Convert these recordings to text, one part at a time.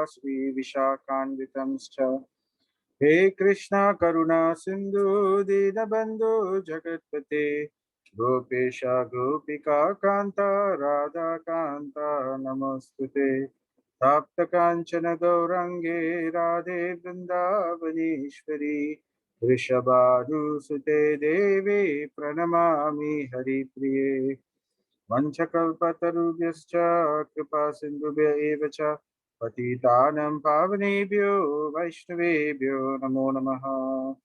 Sri Vishakanvitamscha. He Krishna Karuna Sindhu Dinabandhu Jagatpate Gopesha Gopika Kanta Radha Kanta Namostute Tapta Kanchana Gaurange Radhe Vrindavaneshwari Vrishabhanu Sute Devi Pranamami Hari Priye Vanchakalpatarubhyascha Kripa Sindhubhya Evacha Patitanam Pavanebhyo Vaishnavebhyo Namo Namaha.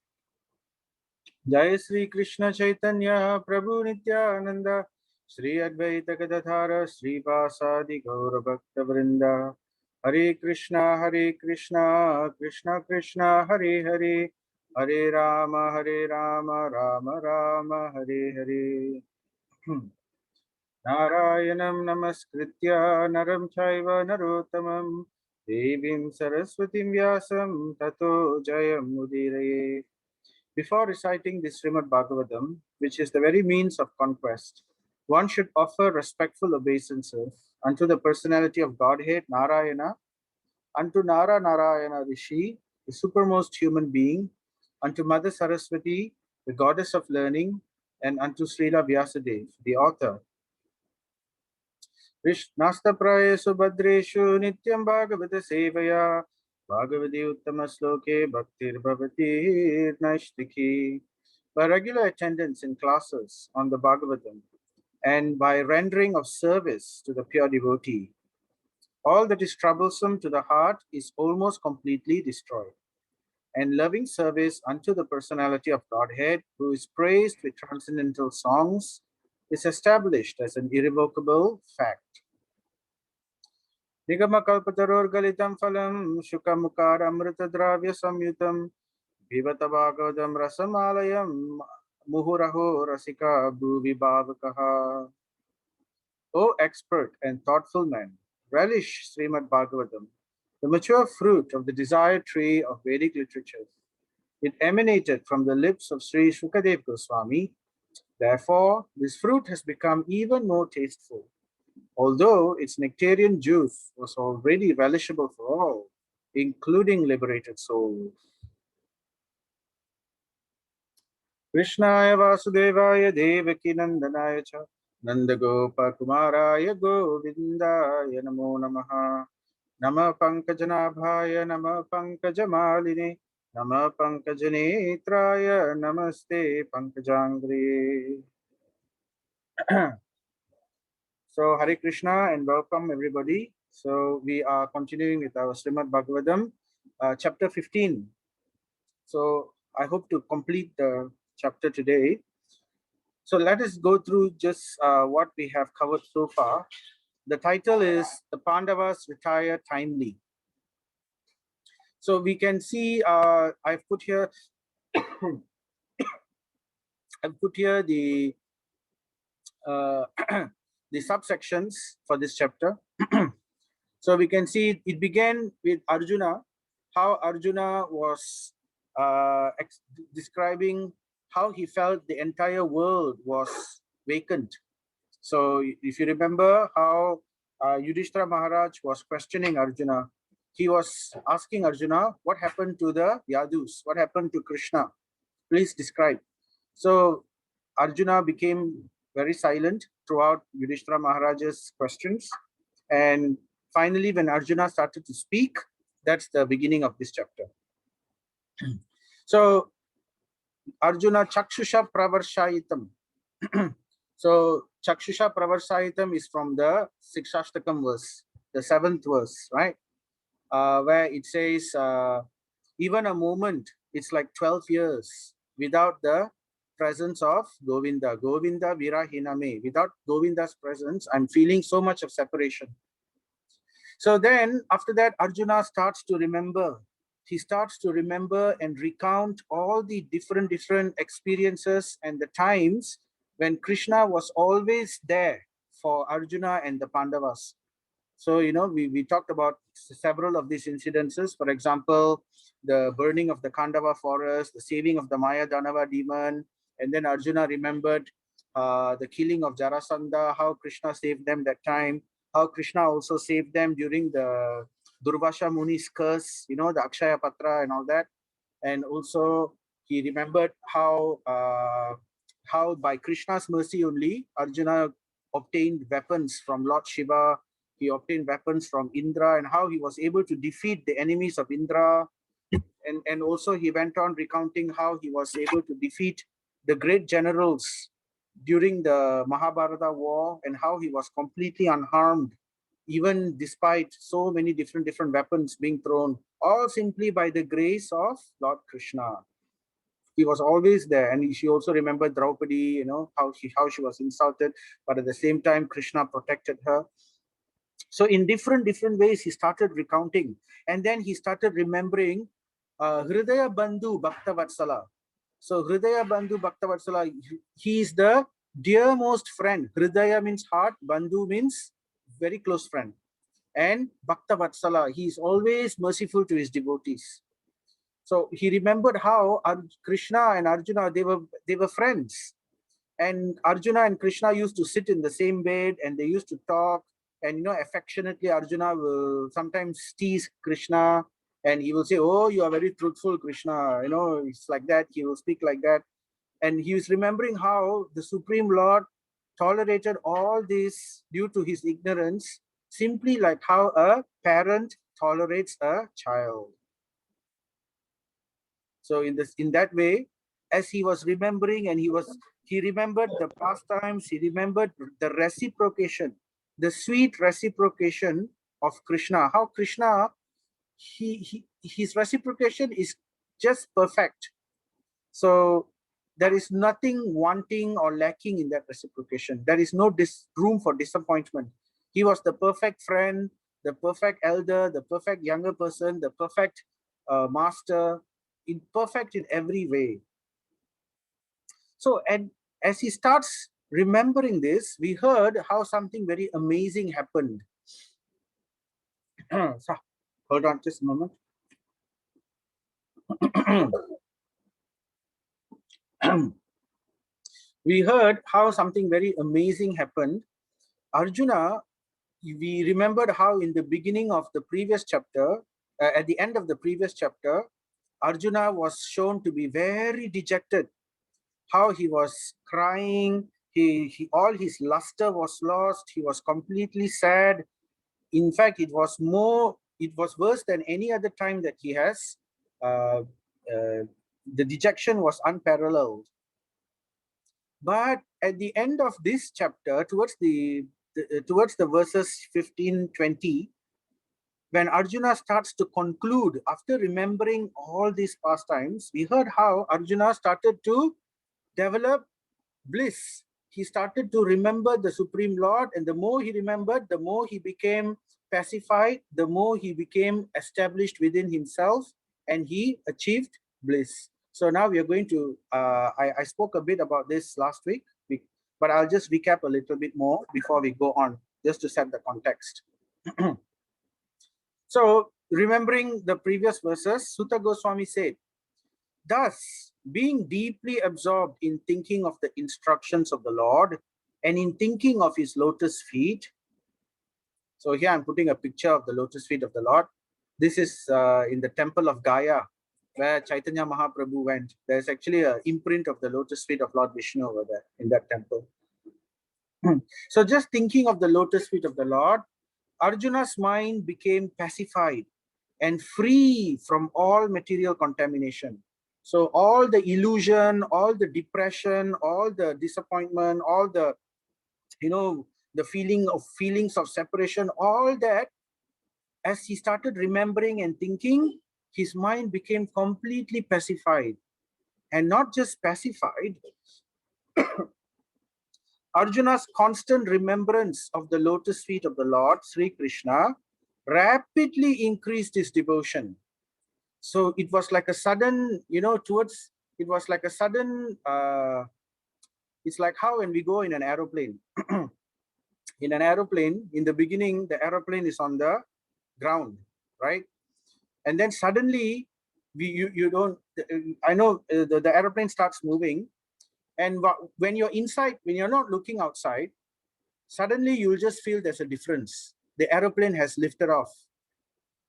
Jai Sri Krishna Chaitanya Prabhu Nityananda Sri Advaita Gadadhara Sri Vasadi Gaura Bhakta Vrinda. Hare Krishna Krishna Krishna Hare Hare Hare Rama Rama Rama Hare Hare. Narayanam Namaskritya Naram Chaiva Narottamam Devim Saraswatim Vyasam Tato Jayam Mudiraye. Before reciting the Srimad Bhagavatam, which is the very means of conquest, one should offer respectful obeisances unto the personality of Godhead Narayana, unto Narayana Rishi, the supermost human being, unto Mother Saraswati, the goddess of learning, and unto Srila Vyasadeva, the author. Nasthaprayesu Bhadreshu Nityam Bhagavata Sevaya Bhagavati Uttama Sloke Bhaktir Bhavati Naishtiki. By regular attendance in classes on the Bhagavatam and by rendering of service to the pure devotee, all that is troublesome to the heart is almost completely destroyed. And loving service unto the personality of Godhead, who is praised with transcendental songs, is established as an irrevocable fact. Nigama kalpataror galitam phalam shukamukar amrita dravya samyutam bhivata bhagavatam rasamalayam muhuraho rasika bhuvi bhavakaha. O expert and thoughtful man, relish Srimad Bhagavatam, the mature fruit of the desired tree of Vedic literatures. It emanated from the lips of Sri Shukadev Goswami. Therefore, this fruit has become even more tasteful, although its nectarian juice was already relishable for all, including liberated souls. Krishnaya Vasudevaya Devaki Nandanaya Cha Nandagopa Kumaraya Govindaya Namo Namaha. Nama Pankajanabhaya Nama Pankajamalini Nama Pankajanetraya Namaste Pankajangri. So Hare Krishna and welcome everybody. So we are continuing with our Srimad Bhagavatam, chapter 15. So I hope to complete the chapter today. So let us go through just what we have covered so far. The title is The Pandavas Retire Timely. So we can see I've put here the the subsections for this chapter. So we can see it began with Arjuna, how Arjuna was describing how he felt the entire world was vacant. So if you remember how Yudhishthira Maharaj was questioning Arjuna, he was asking Arjuna, what happened to the Yadus? What happened to Krishna? Please describe. So Arjuna became very silent throughout Yudhishthira Maharaj's questions. And finally, when Arjuna started to speak, that's the beginning of this chapter. So Arjuna Chakshusha Pravarshaitam. So Chakshusha Pravarshaitam is from the Sikshashtakam verse, the 7th verse, right? Where it says, even a moment, it's like 12 years without the presence of Govinda. Govinda Virahiname. Without Govinda's presence, I'm feeling so much of separation. So then after that, Arjuna starts to remember. He starts to remember and recount all the different experiences and the times when Krishna was always there for Arjuna and the Pandavas. So, you know, we talked about several of these incidences. For example, the burning of the Khandava forest, the saving of the Maya Danava demon, and then Arjuna remembered the killing of Jarasandha, how Krishna saved them that time, how Krishna also saved them during the Durvasha Muni's curse, the Akshaya Patra and all that. And also he remembered how by Krishna's mercy only, Arjuna obtained weapons from Lord Shiva. He obtained weapons from Indra, and how he was able to defeat the enemies of Indra. And also he went on recounting how he was able to defeat the great generals during the Mahabharata war, and how he was completely unharmed, even despite so many different weapons being thrown, all simply by the grace of Lord Krishna. He was always there. And she also remembered Draupadi, how she was insulted, but at the same time Krishna protected her. So in different ways he started recounting, and then he started remembering Hridaya Bandhu Bhakta Vatsala. So Hridaya Bandhu Bhakta Vatsala, he is the dearmost friend. Hridaya means heart, Bandhu means very close friend. And Bhakta Vatsala, he is always merciful to his devotees. So he remembered how Krishna and Arjuna, they were friends. And Arjuna and Krishna used to sit in the same bed, and they used to talk. And affectionately, Arjuna will sometimes tease Krishna, and he will say, "Oh, you are very truthful, Krishna." It's like that. He will speak like that. And he was remembering how the Supreme Lord tolerated all this due to his ignorance, simply like how a parent tolerates a child. So in that way, as he was remembering, and he remembered the pastimes, he remembered the reciprocation, the sweet reciprocation of Krishna. How Krishna, his reciprocation is just perfect. So there is nothing wanting or lacking in that reciprocation. There is no room for disappointment. He was the perfect friend, the perfect elder, the perfect younger person, the perfect master, perfect in every way. So, and as he starts remembering this, we heard how something very amazing happened. So, hold on just a moment. We heard how something very amazing happened. Arjuna, we remembered how in the beginning of the previous chapter, at the end of the previous chapter, Arjuna was shown to be very dejected, how he was crying, all his luster was lost, he was completely sad. In fact, it was worse than any other time that he has. The dejection was unparalleled. But at the end of this chapter, towards the verses 15-20, when Arjuna starts to conclude, after remembering all these pastimes, we heard how Arjuna started to develop bliss. He started to remember the Supreme Lord, and the more he remembered, the more he became pacified, the more he became established within himself, and he achieved bliss. So now we are going to, I spoke a bit about this last week, but I'll just recap a little bit more before we go on, just to set the context. So remembering the previous verses, Sutta Goswami said, "Thus, being deeply absorbed in thinking of the instructions of the Lord and in thinking of his lotus feet." So here I'm putting a picture of the lotus feet of the Lord. This is in the temple of Gaya, where Chaitanya Mahaprabhu went. There's actually an imprint of the lotus feet of Lord Vishnu over there in that temple. So just thinking of the lotus feet of the Lord, Arjuna's mind became pacified and free from all material contamination. So all the illusion, all the depression, all the disappointment, all the, the feelings of separation, all that, as he started remembering and thinking, his mind became completely pacified. And not just pacified, Arjuna's constant remembrance of the lotus feet of the Lord, Sri Krishna, rapidly increased his devotion. So it was like a sudden, it was like a sudden, it's like how when we go in an aeroplane. In an aeroplane, in the beginning, the aeroplane is on the ground, right? And then suddenly, you don't, I know the aeroplane starts moving. And when you're inside, when you're not looking outside, suddenly you'll just feel there's a difference. The aeroplane has lifted off.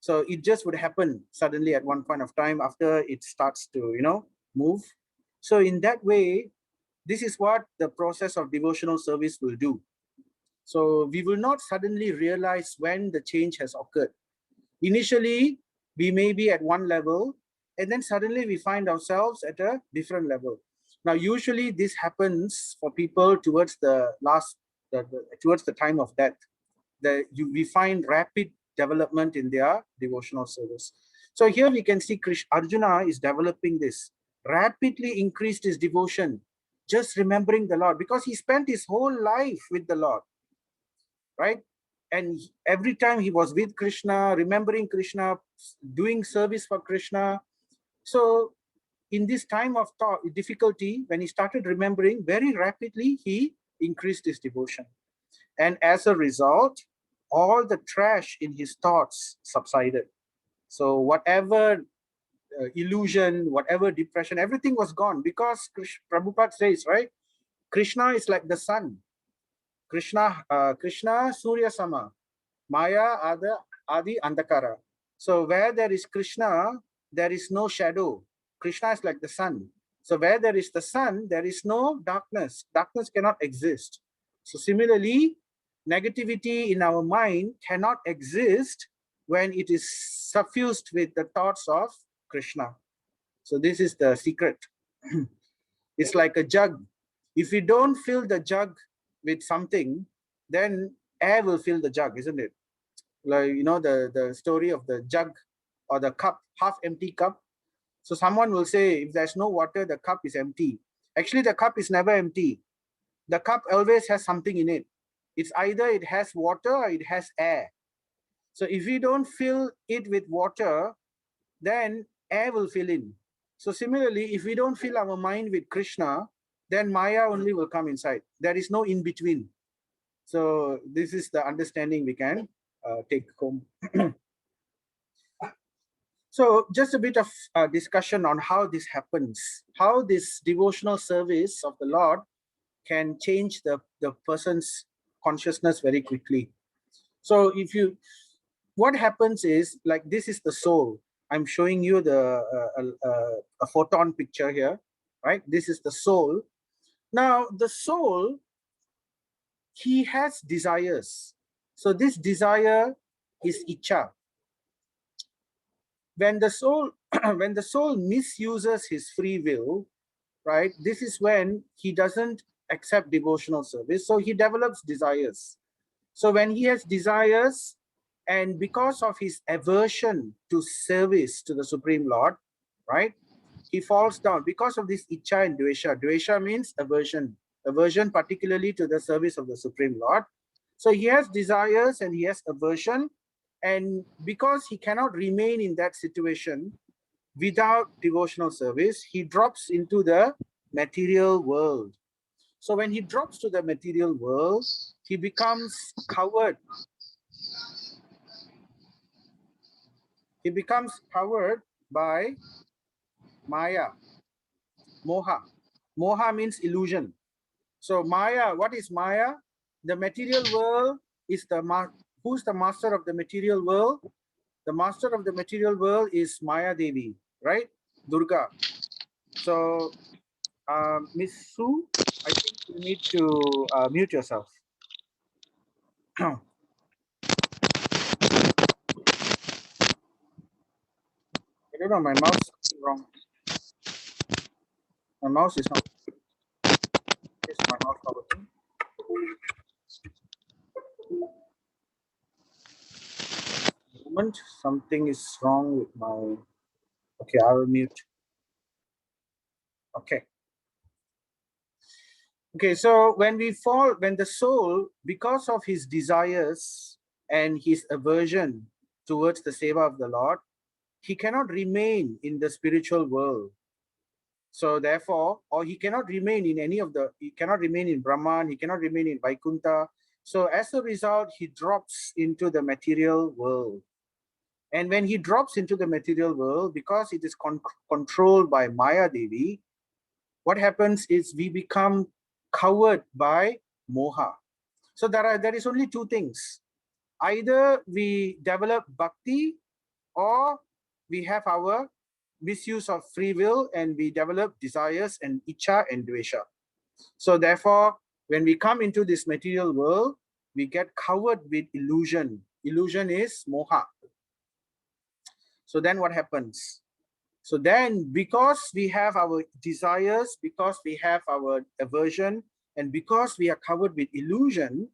So it just would happen suddenly at one point of time after it starts to, move. So in that way, this is what the process of devotional service will do. So we will not suddenly realize when the change has occurred. Initially, we may be at one level, and then suddenly we find ourselves at a different level. Now, usually this happens for people towards the towards the time of death. We find rapid development in their devotional service. So here we can see Arjuna is developing this, rapidly increased his devotion, just remembering the Lord, because he spent his whole life with the Lord, right? And every time he was with Krishna, remembering Krishna, doing service for Krishna. So in this time of difficulty, when he started remembering, very rapidly he increased his devotion. And as a result, all the trash in his thoughts subsided. So whatever illusion, whatever depression, everything was gone, because Prabhupada says, right? Krishna is like the sun. Krishna Surya Sama, Maya Adi Andakara. So where there is Krishna, there is no shadow. Krishna is like the sun. So where there is the sun, there is no darkness. Darkness cannot exist. So similarly, negativity in our mind cannot exist when it is suffused with the thoughts of Krishna. So this is the secret. It's like a jug. If you don't fill the jug with something, then air will fill the jug, isn't it? Like, the story of the jug or the cup, half empty cup. So someone will say, if there's no water, the cup is empty. Actually, the cup is never empty. The cup always has something in it. It's either it has water or it has air. So if we don't fill it with water, then air will fill in. So similarly, if we don't fill our mind with Krishna, then Maya only will come inside. There is no in between. So this is the understanding we can take home. So just a bit of discussion on how this happens, how this devotional service of the Lord can change the person's consciousness very quickly. So what happens is, like, this is the soul. I'm showing you a photon picture here, right? This is the soul. Now, the soul, he has desires. So this desire is icha. When the soul when the soul misuses his free will, right, this is when he doesn't accept devotional service, so he develops desires. So when he has desires, and because of his aversion to service to the Supreme Lord, right, he falls down because of this icha and dvesha. Dvesha means aversion particularly to the service of the Supreme Lord. So he has desires and he has aversion, and because he cannot remain in that situation without devotional service, he drops into the material world. So when he drops to the material world, he becomes covered. He becomes covered by Maya, Moha. Moha means illusion. So Maya, what is Maya? The material world is who's the master of the material world? The master of the material world is Maya Devi, right? Durga. So Miss Sue, I think you need to mute yourself. I don't know, my mouse is wrong. My mouse is not. Is my mouse not working? Moment, something is wrong with my. Okay, I will mute. Okay. Okay, so when the soul, because of his desires and his aversion towards the seva of the Lord, he cannot remain in the spiritual world. So therefore, or he cannot remain in he cannot remain in Brahman, he cannot remain in Vaikuntha. So as a result, he drops into the material world. And when he drops into the material world, because it is controlled by Maya Devi, what happens is we become covered by moha. So there is only two things. Either we develop bhakti or we have our misuse of free will and we develop desires and icha and dvesha. So therefore, when we come into this material world, we get covered with illusion. Illusion is moha. So then what happens? So then, because we have our desires, because we have our aversion, and because we are covered with illusion,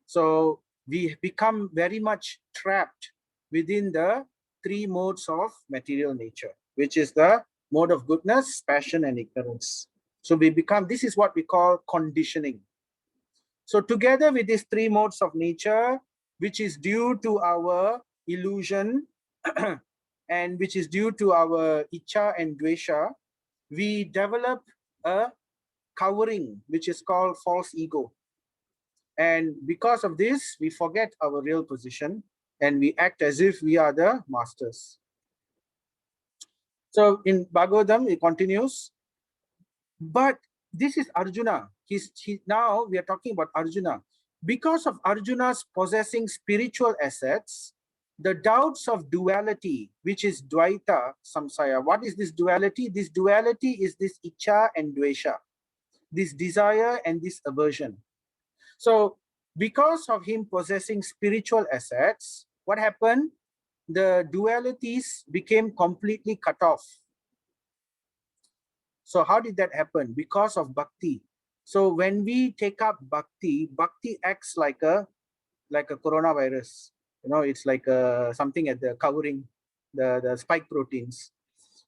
so we become very much trapped within the three modes of material nature, which is the mode of goodness, passion, and ignorance. So we become, this is what we call conditioning. So together with these three modes of nature, which is due to our illusion and which is due to our icha and dvesha, we develop a covering which is called false ego. And because of this, we forget our real position and we act as if we are the masters. So in Bhagavatam, it continues, but this is Arjuna. Now we are talking about Arjuna. Because of Arjuna's possessing spiritual assets, the doubts of duality, which is Dvaita Samsaya. What is this duality? This duality is this Icha and Dvesha, this desire and this aversion. So because of him possessing spiritual assets, what happened? The dualities became completely cut off. So how did that happen? Because of bhakti. So when we take up bhakti, bhakti acts like a coronavirus. You know, it's like something at the covering the spike proteins.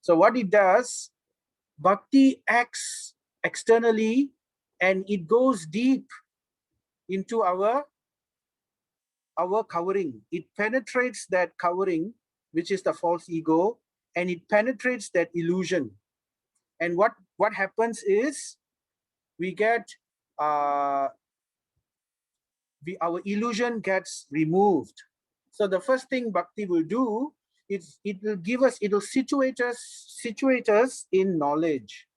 So what it does, bhakti acts externally and it goes deep into our covering. It penetrates that covering, which is the false ego, and it penetrates that illusion. And what happens is we get our illusion gets removed. So the first thing bhakti will do is it will situate us in knowledge.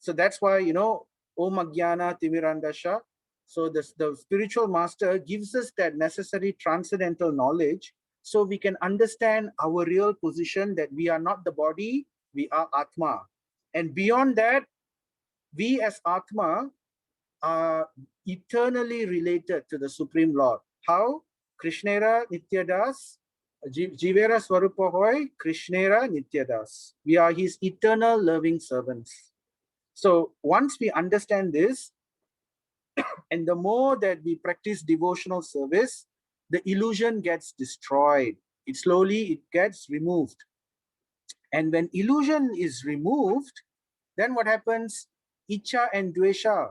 So that's why, you know, Om Ajnana Timirandasha. So the spiritual master gives us that necessary transcendental knowledge so we can understand our real position, that we are not the body, we are Atma. And beyond that, we as Atma are eternally related to the Supreme Lord. How? Krishnera Nityadas, Jivera Swarupahoy, Krishnera Nityadas. We are his eternal loving servants. So once we understand this, and the more that we practice devotional service, the illusion gets destroyed. It gets removed. And when illusion is removed, then what happens? Icha and dvesha,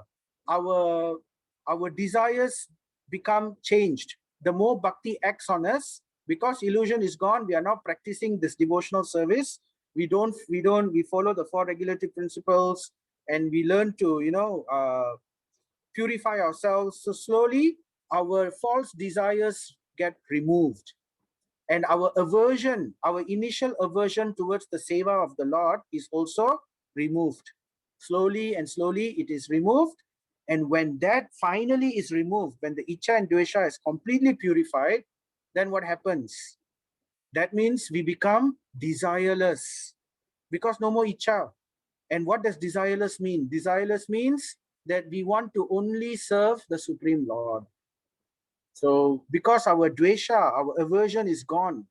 our desires become changed. The more bhakti acts on us, because illusion is gone, we are now practicing this devotional service. We follow the four regulative principles, and we learn to, purify ourselves. So slowly, our false desires get removed. And our initial aversion towards the seva of the Lord is also removed. Slowly and slowly it is removed. And when that finally is removed, when the Icha and Dvesha is completely purified, then what happens? That means we become desireless because no more Icha. And what does desireless mean? Desireless means that we want to only serve the Supreme Lord. So because our Dvesha, our aversion is gone,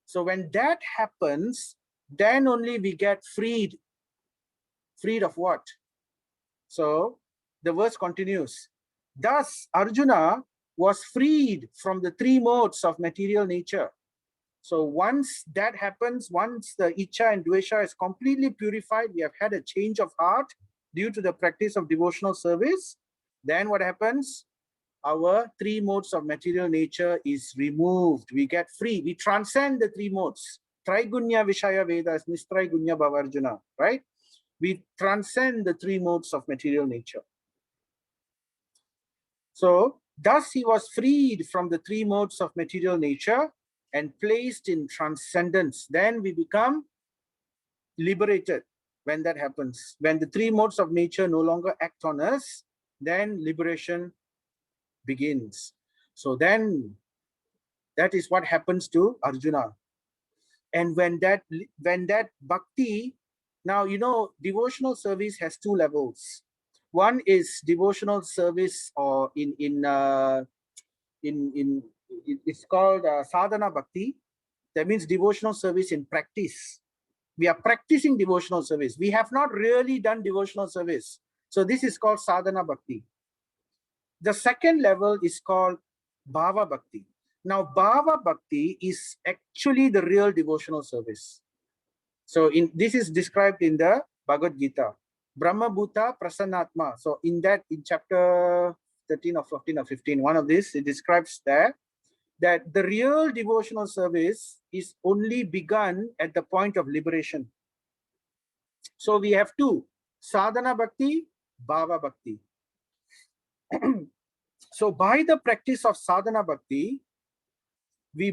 so when that happens, then only we get freed. Freed of what? So the verse continues. Thus, Arjuna was freed from the three modes of material nature. So once that happens, once the Icha and Dvesha is completely purified, we have had a change of heart due to the practice of devotional service, then what happens? Our three modes of material nature is removed. We get free. We transcend the three modes. Traigunya Vishaya Vedas, Nistraigunya Bhavarjuna, right? We transcend the three modes of material nature. So, thus he was freed from the three modes of material nature and placed in transcendence. Then we become liberated when that happens. When the three modes of nature no longer act on us, then liberation begins. So then that is what happens to Arjuna. And when that bhakti, now you know devotional service has two levels. One is devotional service, or in it's called sadhana bhakti. That means devotional service in practice. We are practicing devotional service. We have not really done devotional service. So this is called sadhana bhakti. The second level is called bhava bhakti. Now, bhava bhakti is actually the real devotional service. So this is described in the Bhagavad Gita. Brahma Bhuta Prasannatma. So in chapter 13 or 14 or 15, one of these, it describes that the real devotional service is only begun at the point of liberation. So we have two, sadhana bhakti, bhava bhakti. So by the practice of sadhana bhakti, we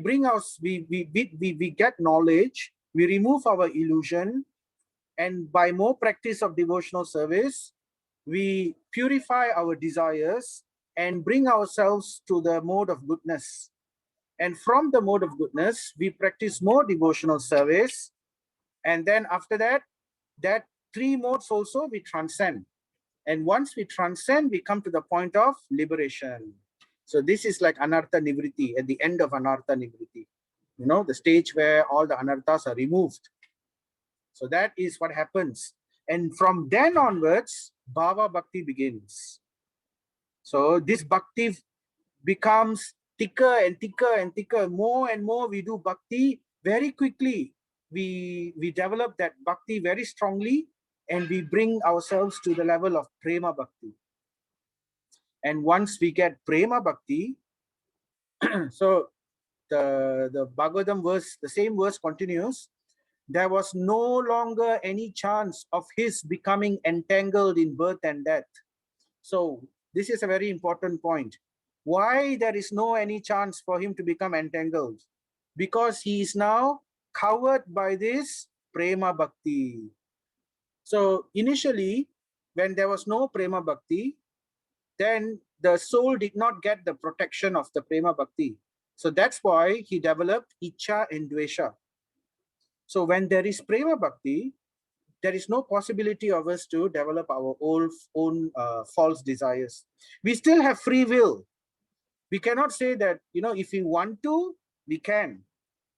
get knowledge, we remove our illusion, and by more practice of devotional service, we purify our desires and bring ourselves to the mode of goodness. And from the mode of goodness, we practice more devotional service. And then after that three modes also we transcend. And once we transcend, we come to the point of liberation. So this is like anartha nivriti, at the end of anartha nivriti. You know, the stage where all the anarthas are removed. So that is what happens. And from then onwards, bhava bhakti begins. So this bhakti becomes thicker and thicker and thicker. More and more we do bhakti very quickly. We develop that bhakti very strongly, and we bring ourselves to the level of prema bhakti. And once we get prema bhakti, so the Bhagavatam verse, the same verse continues. There was no longer any chance of his becoming entangled in birth and death. So this is a very important point. Why there is no any chance for him to become entangled? Because he is now covered by this prema bhakti. So initially, when there was no prema bhakti, then the soul did not get the protection of the prema bhakti. So that's why he developed icha and dvesha. So when there is prema bhakti, there is no possibility of us to develop our own false desires. We still have free will. We cannot say that, you know, if we want to, we can.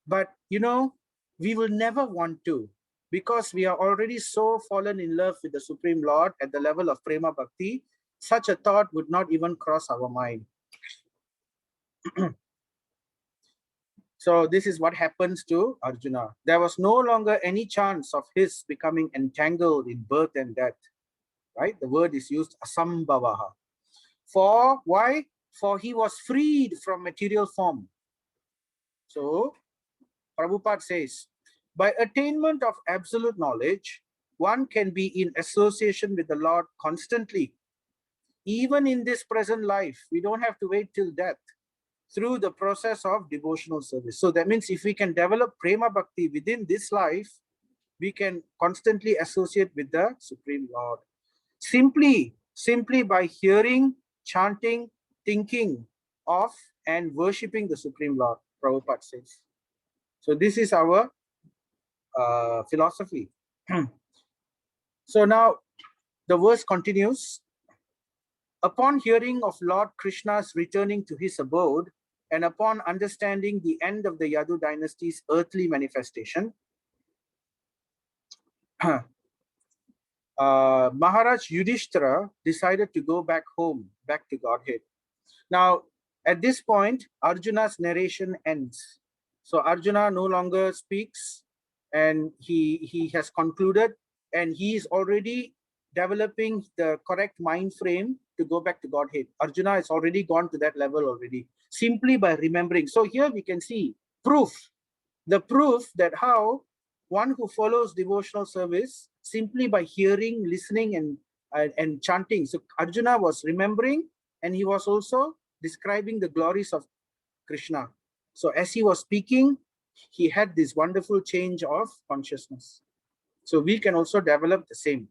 But, you know, we will never want to, because we are already so fallen in love with the Supreme Lord at the level of prema bhakti. Such a thought would not even cross our mind. So this is what happens to Arjuna. There was no longer any chance of his becoming entangled in birth and death. Right? The word is used asambhavaha. For why? For he was freed from material form. So Prabhupada says, by attainment of absolute knowledge, one can be in association with the Lord constantly. Even in this present life, we don't have to wait till death, through the process of devotional service. So that means if we can develop prema bhakti within this life, we can constantly associate with the Supreme Lord. Simply by hearing, chanting, thinking of, and worshipping the Supreme Lord, Prabhupada says. So this is our philosophy. So now the verse continues. Upon hearing of Lord Krishna's returning to his abode, and upon understanding the end of the Yadu dynasty's earthly manifestation, Maharaj Yudhishthira decided to go back home, back to Godhead. Now, at this point, Arjuna's narration ends. So Arjuna no longer speaks, and he has concluded, and he is already developing the correct mind frame to go back to Godhead. Arjuna has already gone to that level already, simply by remembering. So here we can see the proof that how one who follows devotional service simply by hearing, listening, and chanting. So Arjuna was remembering, and he was also describing the glories of Krishna. So as he was speaking, he had this wonderful change of consciousness. So we can also develop the same.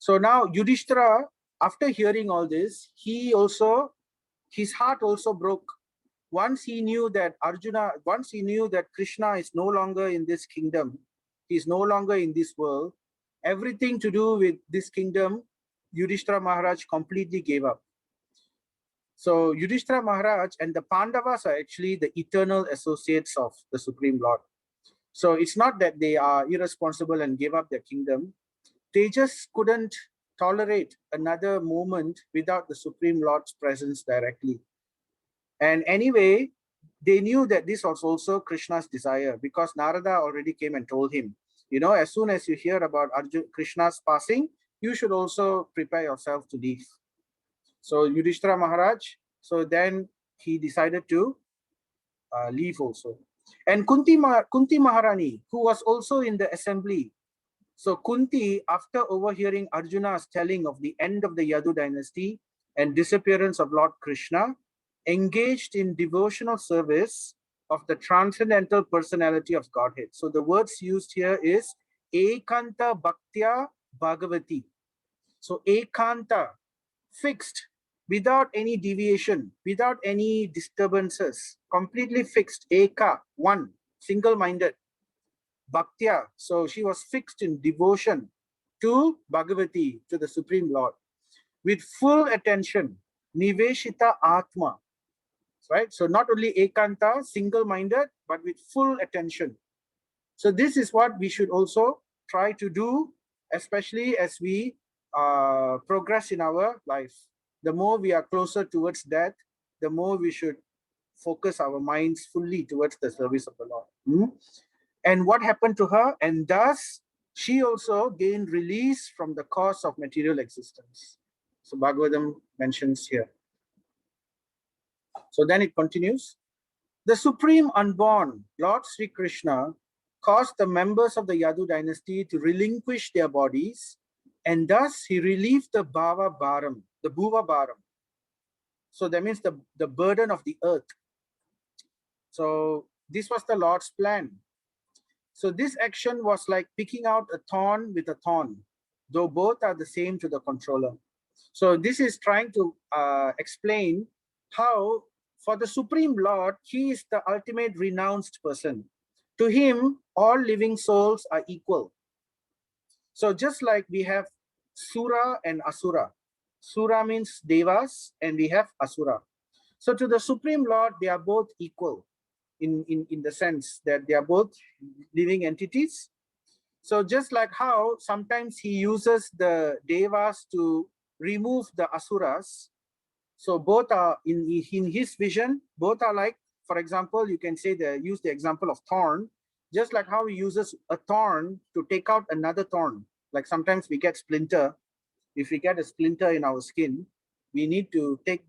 So now Yudhishthira, after hearing all this, his heart also broke. once he knew that Krishna is no longer in this kingdom, he's no longer in this world, everything to do with this kingdom, Yudhishthira Maharaj completely gave up. So Yudhishthira Maharaj and the Pandavas are actually the eternal associates of the Supreme Lord. So it's not that they are irresponsible and gave up their kingdom. They just couldn't tolerate another moment without the Supreme Lord's presence directly. And anyway, they knew that this was also Krishna's desire, because Narada already came and told him, as soon as you hear about Krishna's passing, you should also prepare yourself to leave. So Yudhishthira Maharaj, so then he decided to leave also. And Kunti Maharani, who was also in the assembly. So Kunti, after overhearing Arjuna's telling of the end of the Yadu dynasty and disappearance of Lord Krishna, engaged in devotional service of the transcendental personality of Godhead. So the words used here is Ekanta Bhaktya Bhagavati. So Ekanta, fixed, without any deviation, without any disturbances, completely fixed. Eka, one, single-minded. Bhaktya, so she was fixed in devotion to Bhagavati, to the Supreme Lord, with full attention. Niveshita Atma, right? So not only Ekanta, single-minded, but with full attention. So this is what we should also try to do, especially as we progress in our life. The more we are closer towards that, the more we should focus our minds fully towards the service of the Lord. And what happened to her? And thus, she also gained release from the cause of material existence. So Bhagavatam mentions here. So then it continues. The Supreme Unborn, Lord Sri Krishna, caused the members of the Yadu dynasty to relinquish their bodies, and thus he relieved the Bhava Bharam, the Bhuva Bharam. So that means the burden of the earth. So this was the Lord's plan. So this action was like picking out a thorn with a thorn, though both are the same to the controller. So this is trying to explain how for the Supreme Lord, he is the ultimate renounced person. To him, all living souls are equal. So just like we have Sura and Asura. Sura means Devas and we have Asura. So to the Supreme Lord, they are both equal in the sense that they are both living entities. So just like how sometimes he uses the Devas to remove the Asuras. So both are, in his vision, both are like, for example, you can say use the example of thorn, just like how he uses a thorn to take out another thorn. Like sometimes we get splinter. If we get a splinter in our skin, we need to take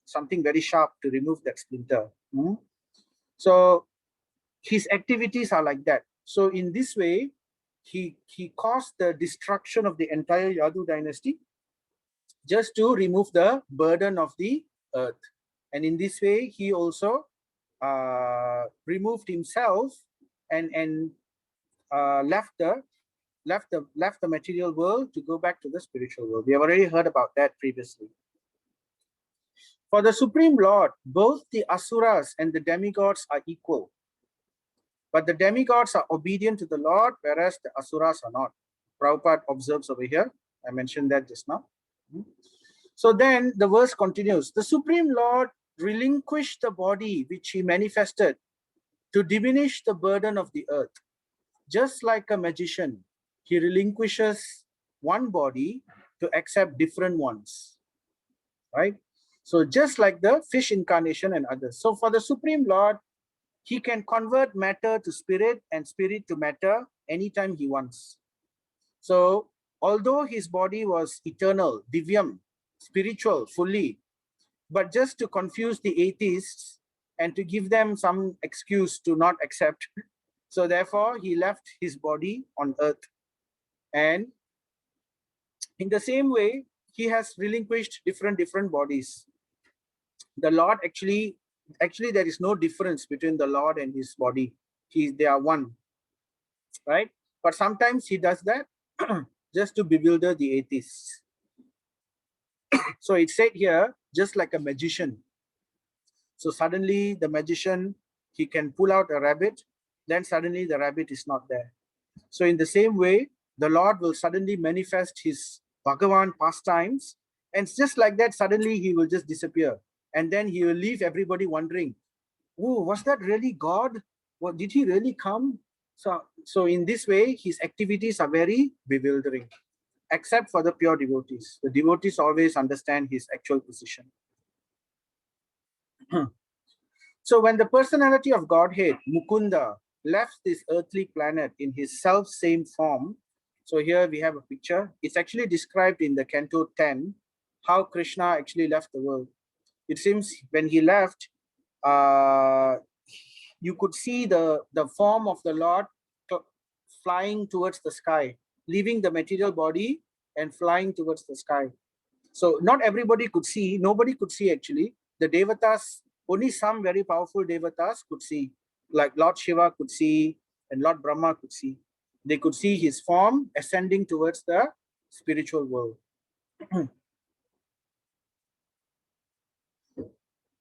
something very sharp to remove that splinter. So his activities are like that. So in this way, he caused the destruction of the entire Yadu dynasty just to remove the burden of the earth. And in this way, he also removed himself and left the material world to go back to the spiritual world. We have already heard about that previously. For the Supreme Lord, both the Asuras and the demigods are equal. But the demigods are obedient to the Lord, whereas the Asuras are not. Prabhupada observes over here. I mentioned that just now. So then the verse continues. The Supreme Lord relinquished the body which he manifested to diminish the burden of the earth. Just like a magician, he relinquishes one body to accept different ones. Right? So just like the fish incarnation and others. So for the Supreme Lord, he can convert matter to spirit and spirit to matter anytime he wants. So although his body was eternal, divyam, spiritual, fully, but just to confuse the atheists and to give them some excuse to not accept. So therefore, he left his body on earth. And in the same way, he has relinquished different bodies. The Lord actually there is no difference between the Lord and his body. They are one, right? But sometimes he does that just to bewilder the atheists. So it said here, just like a magician. So suddenly the magician, he can pull out a rabbit, then suddenly the rabbit is not there. So in the same way, the Lord will suddenly manifest his Bhagavan pastimes, and just like that, suddenly he will just disappear. And then he will leave everybody wondering, oh, was that really God? What, did he really come? So in this way, his activities are very bewildering, except for the pure devotees. The devotees always understand his actual position. So when the personality of Godhead, Mukunda, left this earthly planet in his self-same form, so here we have a picture. It's actually described in the Canto 10, how Krishna actually left the world. It seems when he left, you could see the form of the Lord flying towards the sky, leaving the material body and flying towards the sky. So not everybody could see, nobody could see actually. The Devatas, only some very powerful Devatas could see, like Lord Shiva could see and Lord Brahma could see. They could see his form ascending towards the spiritual world.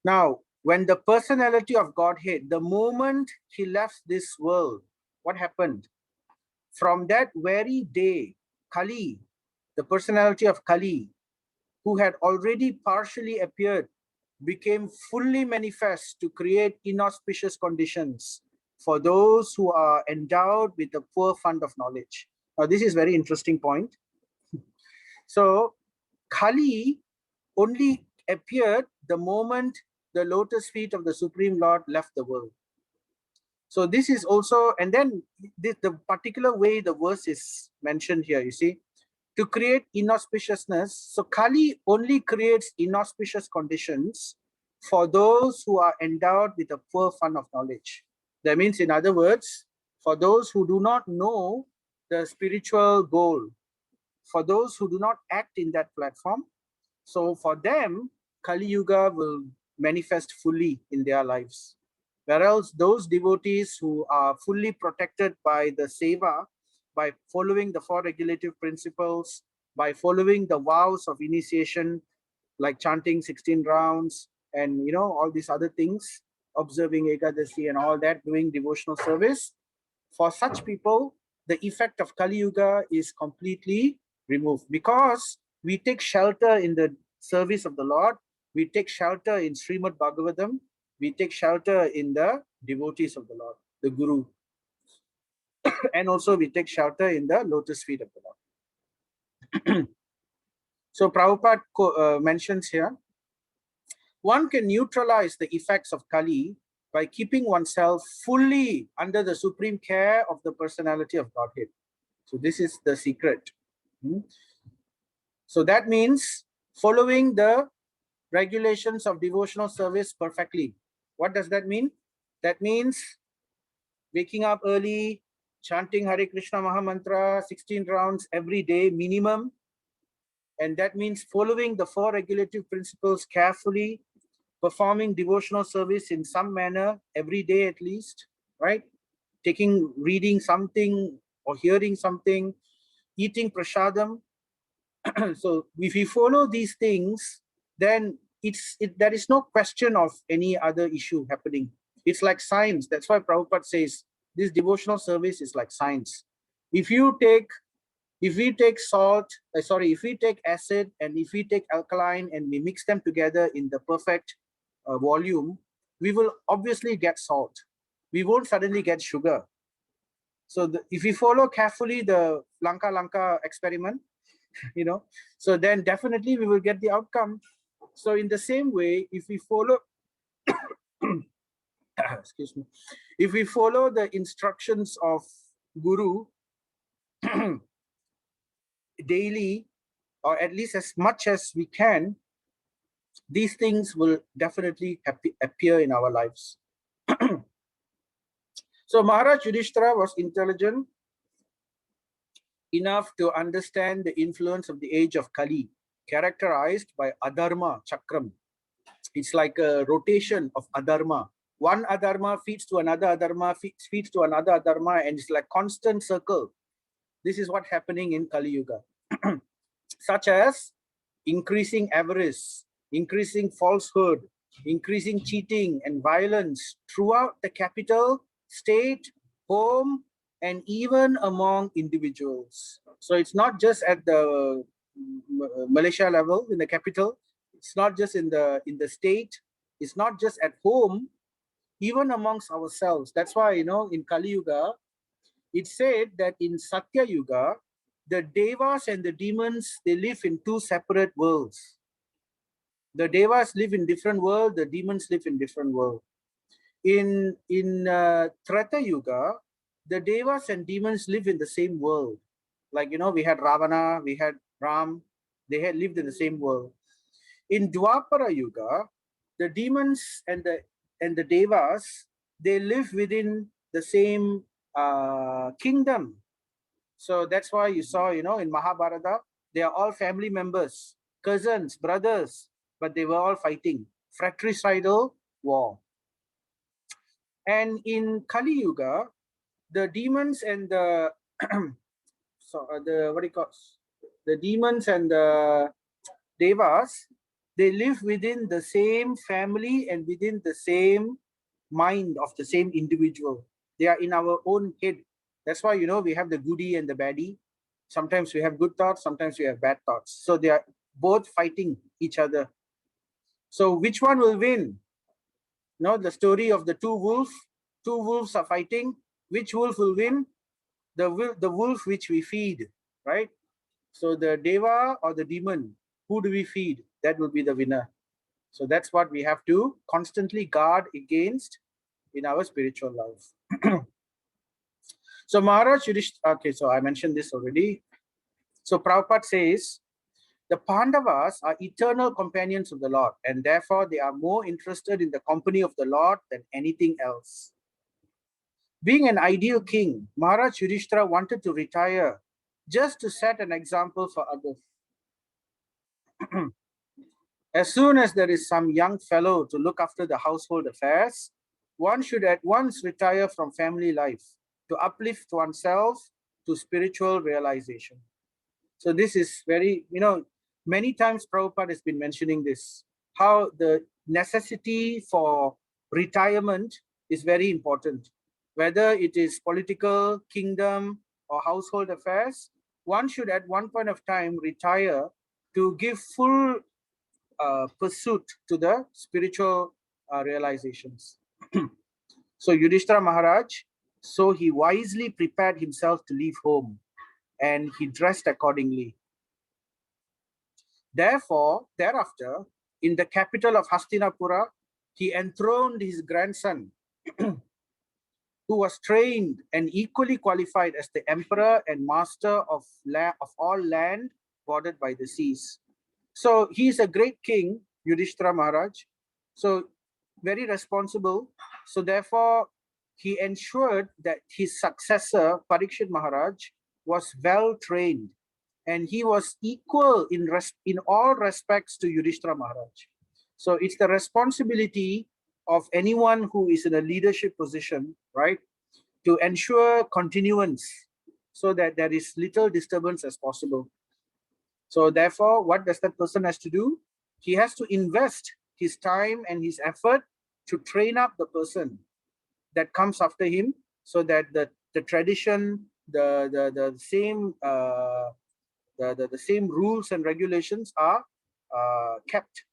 Now, when the personality of Godhead, the moment he left this world, what happened? From that very day, Kali, the personality of Kali, who had already partially appeared, became fully manifest to create inauspicious conditions for those who are endowed with a poor fund of knowledge. Now, this is very interesting point. So, Kali only appeared the moment the lotus feet of the Supreme Lord left the world. So this is also, and then the particular way the verse is mentioned here, you see, to create inauspiciousness. So Kali only creates inauspicious conditions for those who are endowed with a poor fund of knowledge. That means, in other words, for those who do not know the spiritual goal, for those who do not act in that platform, so for them, Kali Yuga will manifest fully in their lives. Whereas those devotees who are fully protected by the seva, by following the four regulative principles, by following the vows of initiation, like chanting 16 rounds and all these other things, observing Ekadasi and all that, doing devotional service, for such people, the effect of Kali Yuga is completely removed, because we take shelter in the service of the Lord, we take shelter in Srimad Bhagavatam, we take shelter in the devotees of the Lord, the Guru, and also we take shelter in the lotus feet of the Lord. So Prabhupada mentions here, one can neutralize the effects of Kali by keeping oneself fully under the supreme care of the personality of Godhead. So this is the secret. So that means following the regulations of devotional service perfectly. What does that mean? That means waking up early, chanting Hare Krishna Mahamantra 16 rounds every day minimum. And that means following the four regulative principles carefully, performing devotional service in some manner every day at least, right? Reading something or hearing something, eating prasadam. So if we follow these things, then there is no question of any other issue happening. It's like science. That's why Prabhupada says this devotional service is like science. If we take salt, if we take acid and if we take alkaline and we mix them together in the perfect volume, we will obviously get salt. We won't suddenly get sugar. So if we follow carefully the Lanka experiment, so then definitely we will get the outcome. So in the same way, if we follow, excuse me, if we follow the instructions of Guru daily, or at least as much as we can, these things will definitely appear in our lives. So Maharaj Yudhishthira was intelligent enough to understand the influence of the age of Kali, characterized by adharma chakram. It's like a rotation of adharma. One adharma feeds to another adharma, feeds to another adharma, and it's like constant circle. This is what's happening in Kali Yuga. Such as increasing avarice, increasing falsehood, increasing cheating and violence throughout the capital, state, home, and even among individuals. So it's not just at the Malaysia level in the capital. It's not just in the state. It's not just at home. Even amongst ourselves. That's why, in Kali Yuga, it said that in Satya Yuga, the Devas and the demons, they live in two separate worlds. The Devas live in different world, the demons live in different world. In Treta Yuga, the Devas and demons live in the same world. Like, we had Ravana, we had Ram, they had lived in the same world. In Dwapara Yuga, the demons and the Devas, they live within the same kingdom. So that's why you saw, in Mahabharata, they are all family members, cousins, brothers, but they were all fighting. Fratricidal war. And in Kali Yuga, the demons and the the demons and the Devas, they live within the same family and within the same mind of the same individual. They are in our own head. That's why, we have the goodie and the baddie. Sometimes we have good thoughts, sometimes we have bad thoughts. So they are both fighting each other. So which one will win? The story of the two wolves. Two wolves are fighting. Which wolf will win? The wolf which we feed, right? So the Deva or the demon, who do we feed? That will be the winner. So that's what we have to constantly guard against in our spiritual life. So Maharaj Yudhishthira, okay, so I mentioned this already. So Prabhupada says, the Pandavas are eternal companions of the Lord, and therefore they are more interested in the company of the Lord than anything else. Being an ideal king, Maharaj Yudhishthira wanted to retire just to set an example for others. As soon as there is some young fellow to look after the household affairs, one should at once retire from family life to uplift oneself to spiritual realization. So this is very, many times Prabhupada has been mentioning this, how the necessity for retirement is very important. Whether it is political, kingdom, or household affairs, one should at one point of time retire to give full pursuit to the spiritual realizations. So Yudhishthira Maharaj, so he wisely prepared himself to leave home and he dressed accordingly. Therefore, thereafter, in the capital of Hastinapura, he enthroned his grandson, who was trained and equally qualified as the emperor and master of all land bordered by the seas. So he is a great king, Yudhishthira Maharaj. So very responsible. So therefore, he ensured that his successor, Parikshit Maharaj, was well trained, and he was equal in all respects to Yudhishthira Maharaj. So it's the responsibility of anyone who is in a leadership position, right, to ensure continuance so that there is little disturbance as possible. So therefore, what does that person has to do? He has to invest his time and his effort to train up the person that comes after him, so that the tradition, the same the same rules and regulations are kept.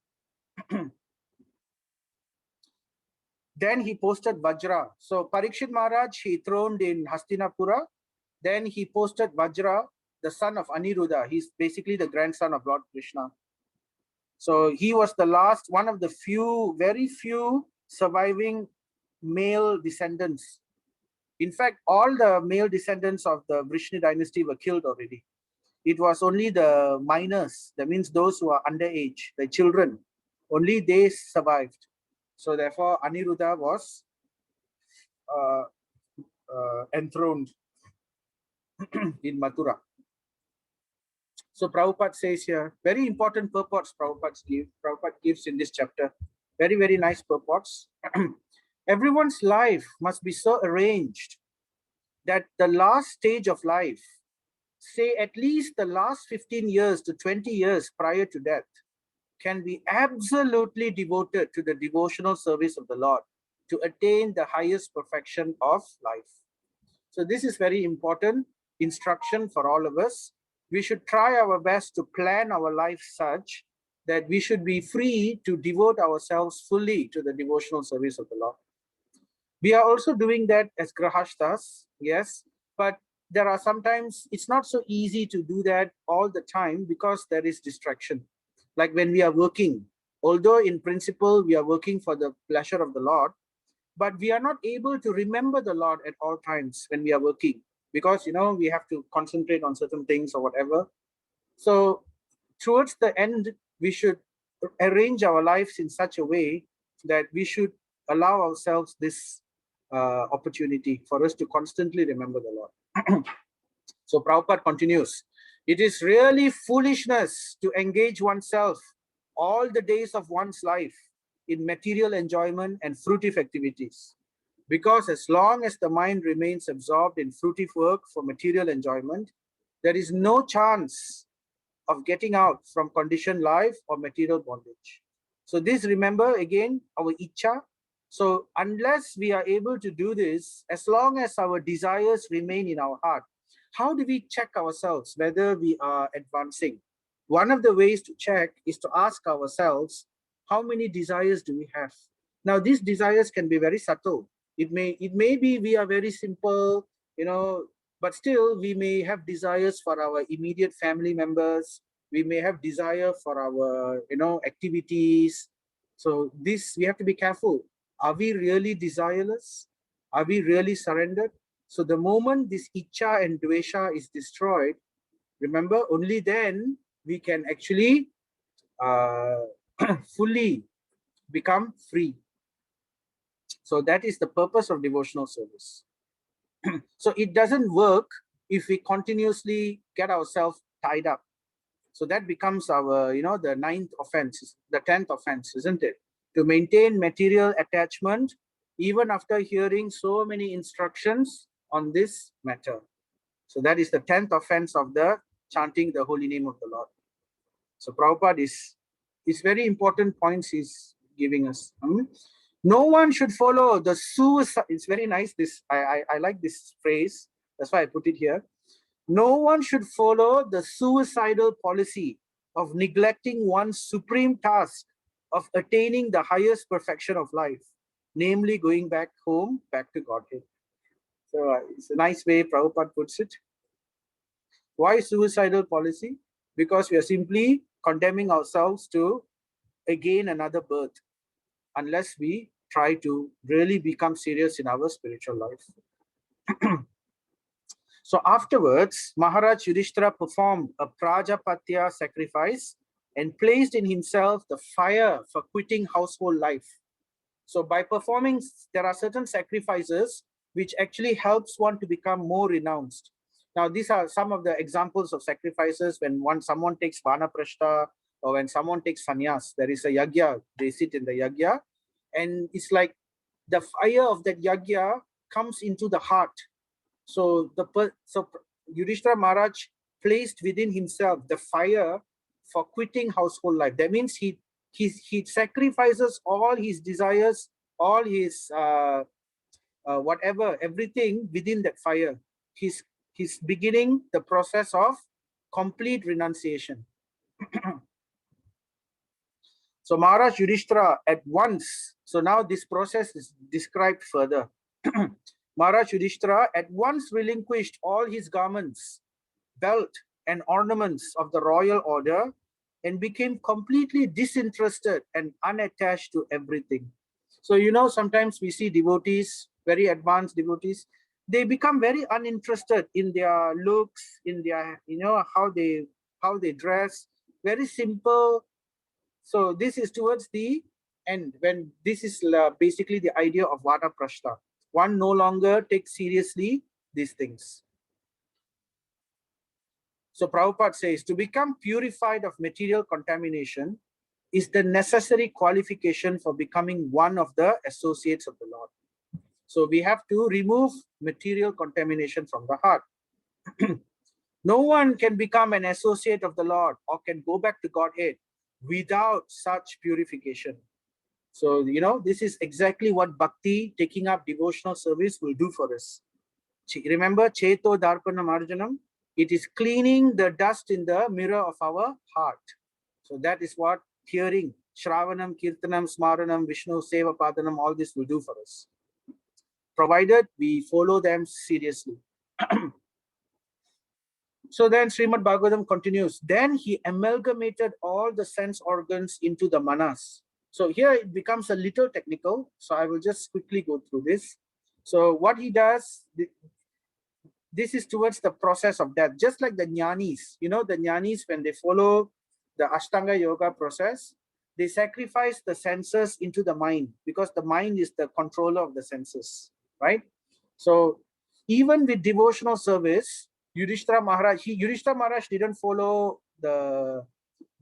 Then he posted Vajra. So Parikshit Maharaj, he throned in Hastinapura. Then he posted Vajra, the son of Aniruddha. He's basically the grandson of Lord Krishna. So he was the last, one of the very few surviving male descendants. In fact, all the male descendants of the Vrishni dynasty were killed already. It was only the minors, that means those who are underage, the children, only they survived. So therefore, Aniruddha was enthroned in Mathura. So Prabhupada says here, very important purports Prabhupada gives in this chapter. Very, very nice purports. Everyone's life must be so arranged that the last stage of life, say at least the last 15 years to 20 years prior to death, can be absolutely devoted to the devotional service of the Lord to attain the highest perfection of life. So this is very important instruction for all of us. We should try our best to plan our life such that we should be free to devote ourselves fully to the devotional service of the Lord. We are also doing that as grahasthas, yes, but there are sometimes it's not so easy to do that all the time because there is distraction. Like when we are working, although in principle we are working for the pleasure of the Lord, but we are not able to remember the Lord at all times when we are working because we have to concentrate on certain things or whatever. So towards the end, we should arrange our lives in such a way that we should allow ourselves this opportunity for us to constantly remember the Lord. So Prabhupada continues, it is really foolishness to engage oneself all the days of one's life in material enjoyment and fruitive activities. Because as long as the mind remains absorbed in fruitive work for material enjoyment, there is no chance of getting out from conditioned life or material bondage. So this, remember again, our icha. So unless we are able to do this, as long as our desires remain in our heart, how do we check ourselves whether we are advancing? One of the ways to check is to ask ourselves, how many desires do we have? Now, these desires can be very subtle. It may be we are very simple, but still we may have desires for our immediate family members. We may have desire for our, activities. So this, we have to be careful. Are we really desireless? Are we really surrendered? So the moment this icha and dvesha is destroyed, remember, only then we can actually fully become free. So that is the purpose of devotional service. So it doesn't work if we continuously get ourselves tied up. So that becomes our, the 9th offense, the 10th offense, isn't it? To maintain material attachment even after hearing so many instructions on this matter. So that is the 10th offense of the chanting the holy name of the Lord. So Prabhupada is very important points he's giving us. No one should follow the suicide. It's very nice. I like this phrase. That's why I put it here. No one should follow the suicidal policy of neglecting one's supreme task of attaining the highest perfection of life, namely going back home, back to Godhead. So it's a nice way Prabhupada puts it. Why suicidal policy? Because we are simply condemning ourselves to again another birth unless we try to really become serious in our spiritual life. So afterwards, Maharaj Yudhishthira performed a Prajapatya sacrifice and placed in himself the fire for quitting household life. So by performing, there are certain sacrifices which actually helps one to become more renounced. Now, these are some of the examples of sacrifices when someone takes vanaprastha or when someone takes sannyas. There is a yagya, they sit in the yagya, and it's like the fire of that yagya comes into the heart. So Yudhishthira Maharaj placed within himself the fire for quitting household life. That means he sacrifices all his desires, all his whatever, everything within that fire. He's beginning the process of complete renunciation. So Maharaj Yudhishthira at once, so now this process is described further. Maharaj Yudhishthira at once relinquished all his garments, belt, and ornaments of the royal order and became completely disinterested and unattached to everything. So, sometimes we see devotees, very advanced devotees, they become very uninterested in their looks, in their, how they dress, very simple. So this is towards the end, when this is basically the idea of vanaprastha. One no longer takes seriously these things. So Prabhupada says, to become purified of material contamination is the necessary qualification for becoming one of the associates of the Lord. So we have to remove material contamination from the heart. No one can become an associate of the Lord or can go back to Godhead without such purification. So, this is exactly what bhakti, taking up devotional service, will do for us. Remember, Cheto Darpana Marjanam? It is cleaning the dust in the mirror of our heart. So that is what hearing, Shravanam, Kirtanam, Smaranam, Vishnu, Seva Padanam, all this will do for us, provided we follow them seriously. So then Srimad Bhagavatam continues. Then he amalgamated all the sense organs into the manas. So here it becomes a little technical. So I will just quickly go through this. So what he does, this is towards the process of death. Just like the jnanis, the jnanis, when they follow the Ashtanga Yoga process, they sacrifice the senses into the mind, because the mind is the controller of the senses, right? So even with devotional service, Yudhishthira Maharaj didn't follow the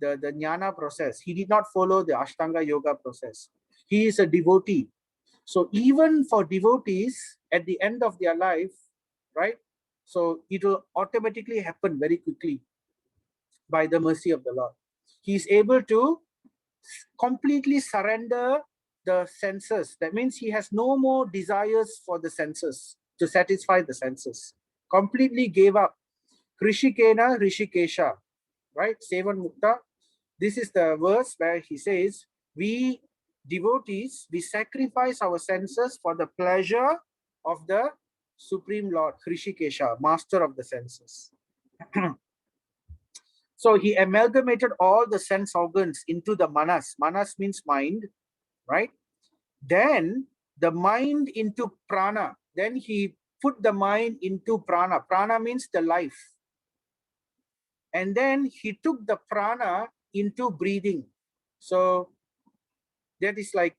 jnana process. He did not follow the Ashtanga Yoga process. He is a devotee. So even for devotees, at the end of their life, right? So it will automatically happen very quickly by the mercy of the Lord. He is able to completely surrender the senses. That means he has no more desires for the senses, to satisfy the senses. Completely gave up. Krishikena Rishikesha, right? Sevan Mukta. This is the verse where he says, we devotees, we sacrifice our senses for the pleasure of the Supreme Lord, Krishikesha, master of the senses. So he amalgamated all the sense organs into the manas. Manas means mind, right? Then the mind into prana. Then he put the mind into prana. Prana means the life. And then he took the prana into breathing. So that is like,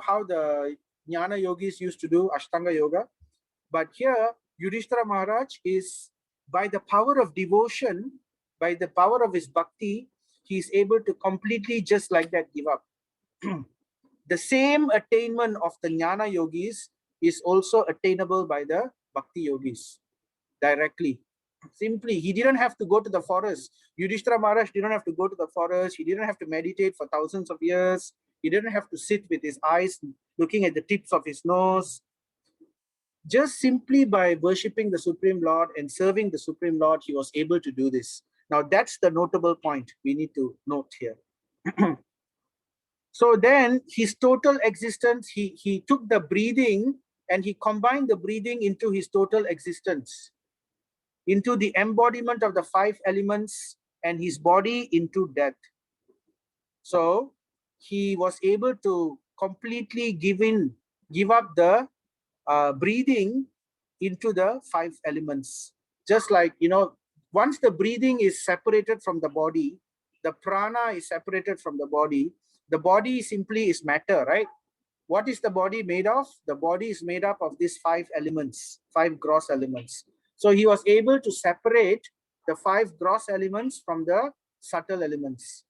how the jnana yogis used to do Ashtanga Yoga. But here, Yudhishthira Maharaj is, by the power of devotion, by the power of his bhakti, he is able to completely just like that give up. The same attainment of the jnana yogis is also attainable by the bhakti yogis directly. Simply, he didn't have to go to the forest. Yudhishthira Maharaj didn't have to go to the forest. He didn't have to meditate for thousands of years. He didn't have to sit with his eyes looking at the tips of his nose. Just simply by worshipping the Supreme Lord and serving the Supreme Lord, he was able to do this. Now, that's the notable point we need to note here. So then his total existence, he took the breathing and he combined the breathing into his total existence, into the embodiment of the 5 elements, and his body into death. So he was able to completely give up the breathing into the 5 elements. Just like, once the breathing is separated from the body, the prana is separated from the body simply is matter, right? What is the body made of? The body is made up of these 5 elements, 5 gross elements. So he was able to separate the 5 gross elements from the subtle elements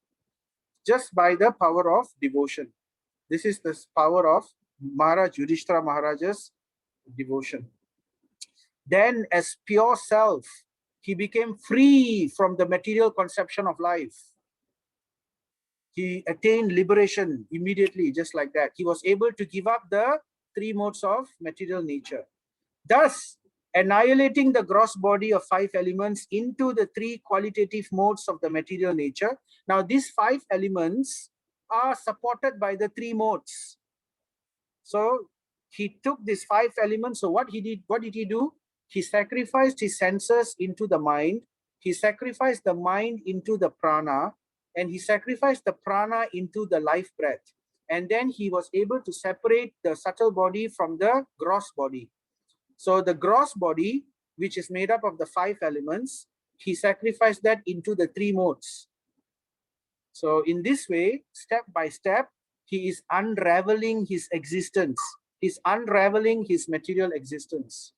just by the power of devotion. This is the power of Maharaj Yudhishthira Maharaj's devotion. Then as pure self, he became free from the material conception of life. He attained liberation immediately, just like that. He was able to give up the 3 modes of material nature, thus annihilating the gross body of 5 elements into the 3 qualitative modes of the material nature. Now, these 5 elements are supported by the 3 modes. So he took these 5 elements. So what did he do? He sacrificed his senses into the mind. He sacrificed the mind into the prana, and he sacrificed the prana into the life breath. And then he was able to separate the subtle body from the gross body. So the gross body, which is made up of the 5 elements, he sacrificed that into the 3 modes. So in this way, step by step, he is unraveling his existence. He's unraveling his material existence.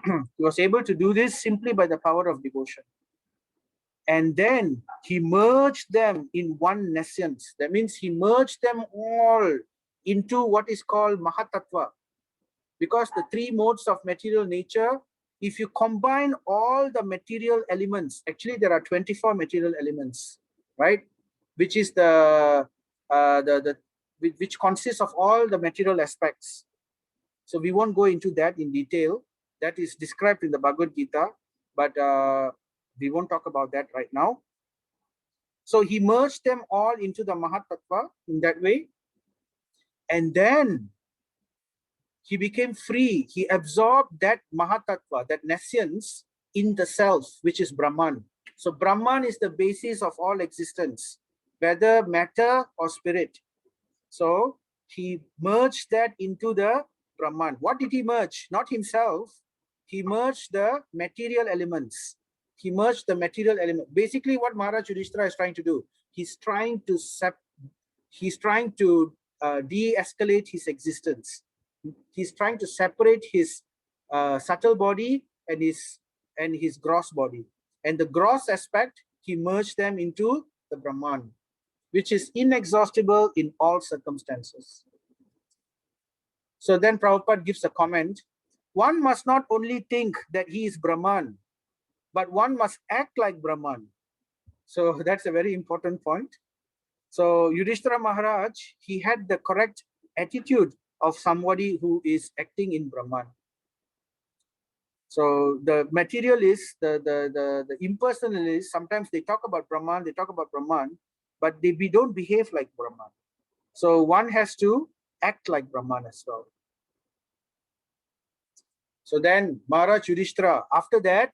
He was able to do this simply by the power of devotion. And then he merged them in one nescience. That means he merged them all into what is called Mahatattva. Because the 3 modes of material nature, if you combine all the material elements, actually there are 24 material elements, right? which is which consists of all the material aspects. So we won't go into that in detail. That is described in the Bhagavad Gita, but we won't talk about that right now. So he merged them all into the Mahatattva in that way. And then he became free. He absorbed that Mahatattva, that nescience, in the self, which is Brahman. So Brahman is the basis of all existence, whether matter or spirit. So he merged that into the Brahman. What did he merge? Not himself. He merged the material elements. He merged the material element. Basically, what Maharaj Yudhishthira is trying to do, he's trying to de-escalate his existence. He's trying to separate his subtle body and his gross body. And the gross aspect, he merged them into the Brahman, which is inexhaustible in all circumstances. So then Prabhupada gives a comment. One must not only think that he is Brahman, but one must act like Brahman. So that's a very important point. So Yudhishthira Maharaj, he had the correct attitude of somebody who is acting in Brahman. So the materialists, the impersonalists, sometimes they talk about Brahman, but we don't behave like Brahman. So one has to act like Brahman as well. So then Maharaj Yudhishthira, after that,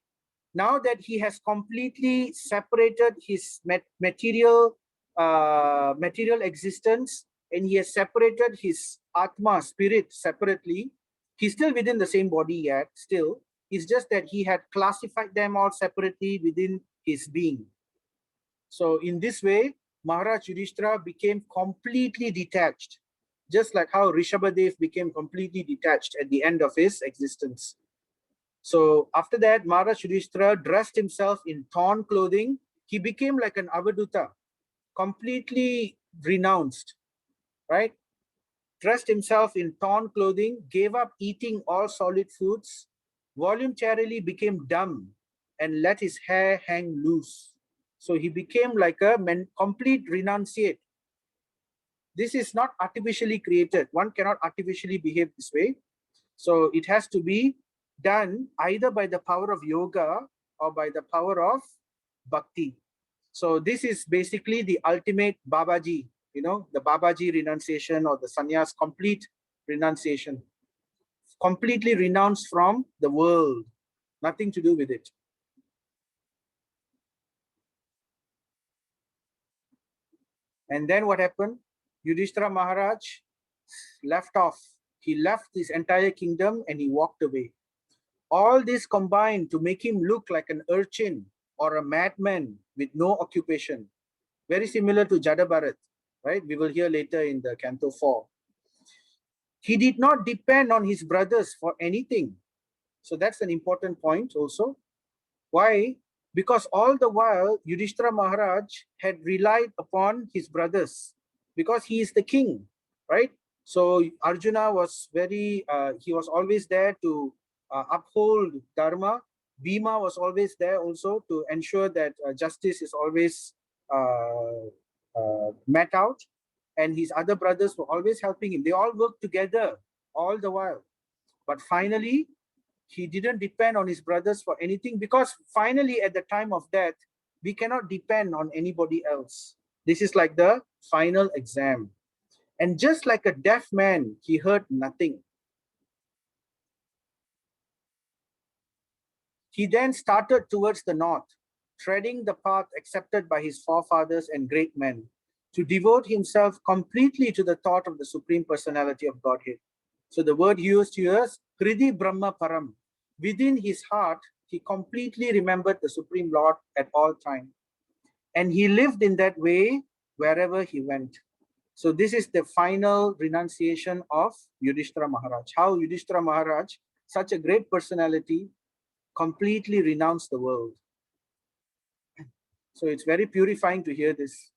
now that he has completely separated his material existence, and he has separated his Atma, spirit, separately, he's still within the same body yet, still. It's just that he had classified them all separately within his being. So in this way, Maharaj Yudhishthira became completely detached, just like how Rishabhadev became completely detached at the end of his existence. So after that, Maharaj Yudhishthira dressed himself in torn clothing. He became like an avaduta, completely renounced, right? Dressed himself in torn clothing, gave up eating all solid foods, voluntarily became dumb, and let his hair hang loose. So he became like a complete renunciate. This is not artificially created. One cannot artificially behave this way. So it has to be done either by the power of yoga or by the power of bhakti. So this is basically the ultimate Babaji, the Babaji renunciation or the sannyas, complete renunciation. Completely renounced from the world, nothing to do with it. And then what happened? Yudhishthira Maharaj left off. He left his entire kingdom and he walked away. All this combined to make him look like an urchin or a madman with no occupation. Very similar to Jadabharat, right? We will hear later in the Canto 4. He did not depend on his brothers for anything. So that's an important point also. Why? Because all the while, Yudhishthira Maharaj had relied upon his brothers because he is the king, right? So Arjuna was he was always there to uphold dharma. Bhima was always there also to ensure that justice is always met out. And his other brothers were always helping him. They all worked together all the while. But finally, he didn't depend on his brothers for anything, because finally at the time of death, we cannot depend on anybody else. This is like the final exam. And just like a deaf man, he heard nothing. He then started towards the north, treading the path accepted by his forefathers and great men, to devote himself completely to the thought of the Supreme Personality of Godhead. So the word used here is Hridi Brahma Param. Within his heart, he completely remembered the Supreme Lord at all times. And he lived in that way wherever he went. So this is the final renunciation of Yudhishthira Maharaj. How Yudhishthira Maharaj, such a great personality, completely renounced the world. So it's very purifying to hear this.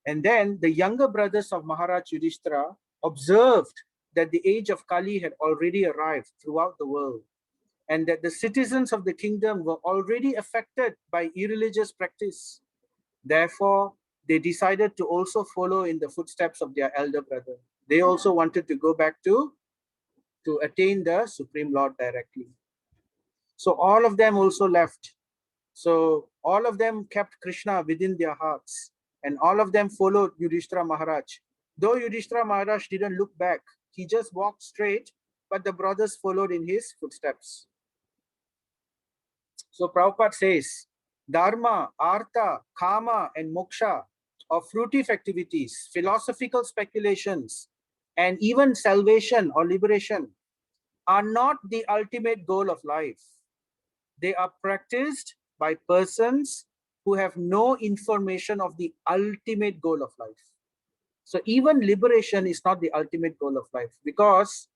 And then the younger brothers of Maharaj Yudhishthira observed that the age of Kali had already arrived throughout the world, and that the citizens of the kingdom were already affected by irreligious practice. Therefore, they decided to also follow in the footsteps of their elder brother. They also wanted to go back to attain the Supreme Lord directly. So all of them also left. So all of them kept Krishna within their hearts, and all of them followed Yudhishthira Maharaj. Though Yudhishthira Maharaj didn't look back, he just walked straight, but the brothers followed in his footsteps. So Prabhupada says, Dharma, Artha, Kama, and Moksha, or fruitive activities, philosophical speculations, and even salvation or liberation are not the ultimate goal of life. They are practiced by persons who have no information of the ultimate goal of life. So even liberation is not the ultimate goal of life, because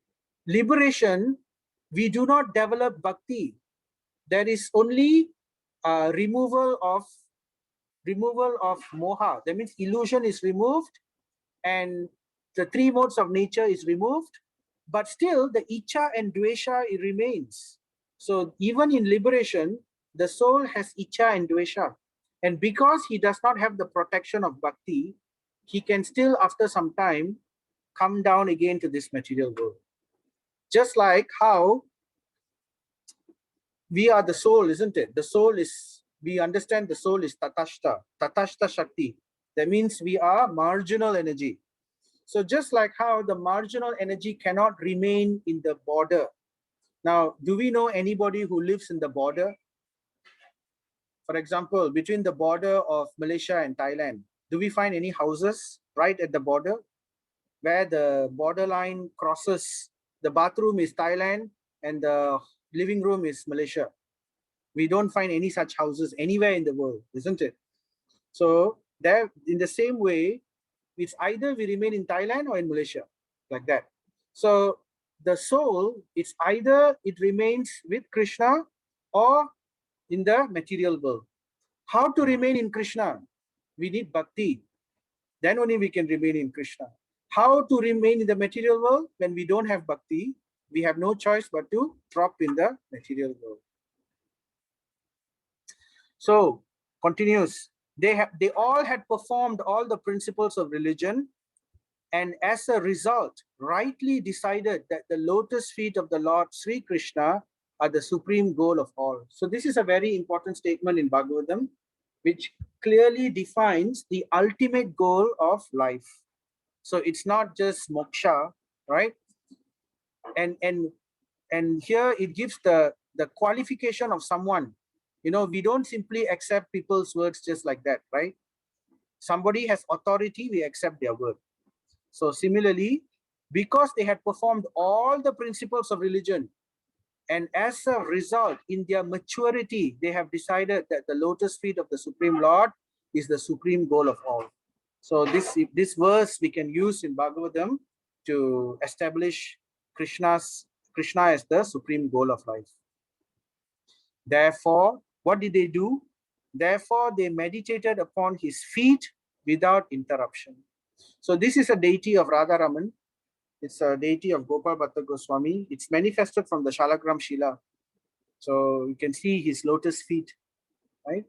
liberation, we do not develop bhakti. There is only removal of moha. That means illusion is removed and the three modes of nature is removed, but still the icha and dvesha, it remains. So even in liberation, the soul has icha and dvesha, and because he does not have the protection of bhakti, he can still after some time come down again to this material world. Just like how we are the soul, isn't it? The soul is, we understand the soul is tatashta shakti. That means we are marginal energy. So just like how the marginal energy cannot remain in the border. Now, do we know anybody who lives in the border? For example, between the border of Malaysia and Thailand, do we find any houses right at the border where the borderline crosses? The bathroom is Thailand and the living room is Malaysia. We don't find any such houses anywhere in the world, isn't it? So there, in the same way, it's either we remain in Thailand or in Malaysia, like that. So the soul, it's either it remains with Krishna or in the material world. How to remain in Krishna? We need bhakti. Then only we can remain in Krishna. How to remain in the material world? When we don't have bhakti, we have no choice but to drop in the material world. So continues. They all had performed all the principles of religion, and as a result, rightly decided that the lotus feet of the Lord Sri Krishna are the supreme goal of all. So this is a very important statement in Bhagavatam, which clearly defines the ultimate goal of life. So it's not just moksha, right? And here it gives the qualification of someone. You know, we don't simply accept people's words just like that, right? Somebody has authority, we accept their word. So similarly, because they had performed all the principles of religion, and as a result, in their maturity, they have decided that the lotus feet of the Supreme Lord is the supreme goal of all. So this verse we can use in Bhagavatam to establish Krishna as the supreme goal of life. Therefore, what did they do? Therefore, they meditated upon his feet without interruption. So this is a deity of Radharaman. It's a deity of Gopal Bhatta Goswami. It's manifested from the Shalagram Shila. So you can see his lotus feet, right?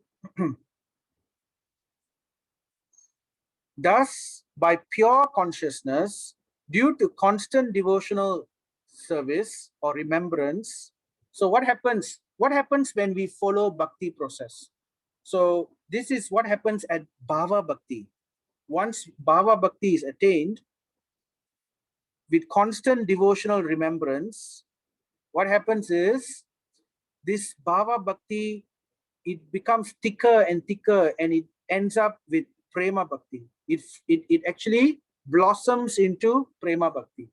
Thus, by pure consciousness, due to constant devotional service or remembrance, so what happens? What happens when we follow bhakti process? So this is what happens at Bhava Bhakti. Once Bhava Bhakti is attained, with constant devotional remembrance, what happens is this Bhava Bhakti, it becomes thicker and thicker, and it ends up with Prema Bhakti. It actually blossoms into Prema Bhakti,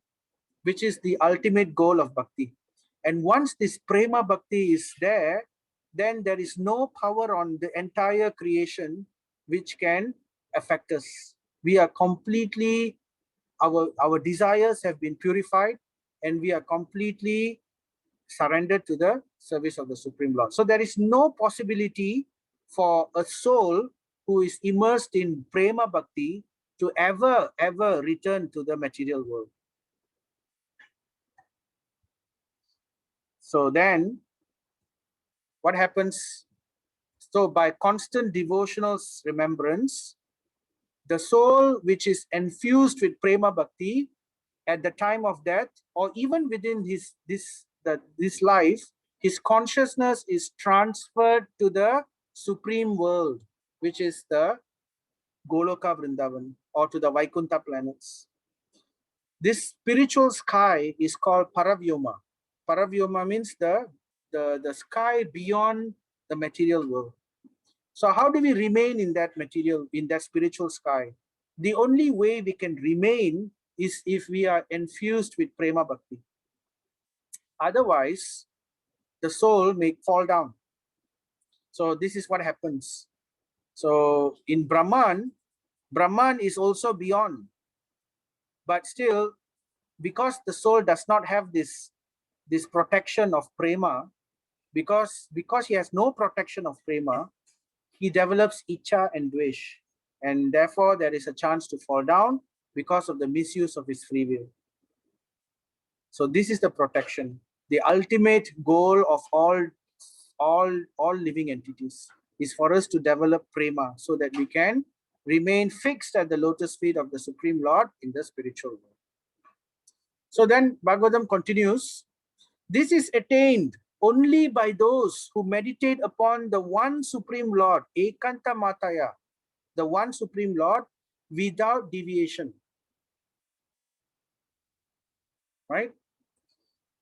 which is the ultimate goal of Bhakti. And once this Prema Bhakti is there, then there is no power on the entire creation which can affect us. We are completely, our desires have been purified, and we are completely surrendered to the service of the Supreme Lord. So there is no possibility for a soul who is immersed in Prema Bhakti to ever return to the material world. So then, what happens? So by constant devotional remembrance, The soul which is infused with prema bhakti at the time of death, or even within this life, his consciousness is transferred to the supreme world, which is the Goloka Vrindavan, or to the Vaikuntha planets. This spiritual sky is called Paravyoma. Paravyoma means the sky beyond the material world. So how do we remain in that spiritual sky? The only way we can remain is if we are infused with prema bhakti. Otherwise, the soul may fall down. So this is what happens. So in Brahman is also beyond. But still, because the soul does not have this protection of prema, because he has no protection of prema, he develops icha and dvesh, and therefore there is a chance to fall down because of the misuse of his free will. So this is the protection, the ultimate goal of all living entities is for us to develop prema so that we can remain fixed at the lotus feet of the Supreme Lord in the spiritual world. So then Bhagavatam continues, this is attained only by those who meditate upon the one Supreme Lord, Ekanta Mataya, the one Supreme Lord, without deviation. Right?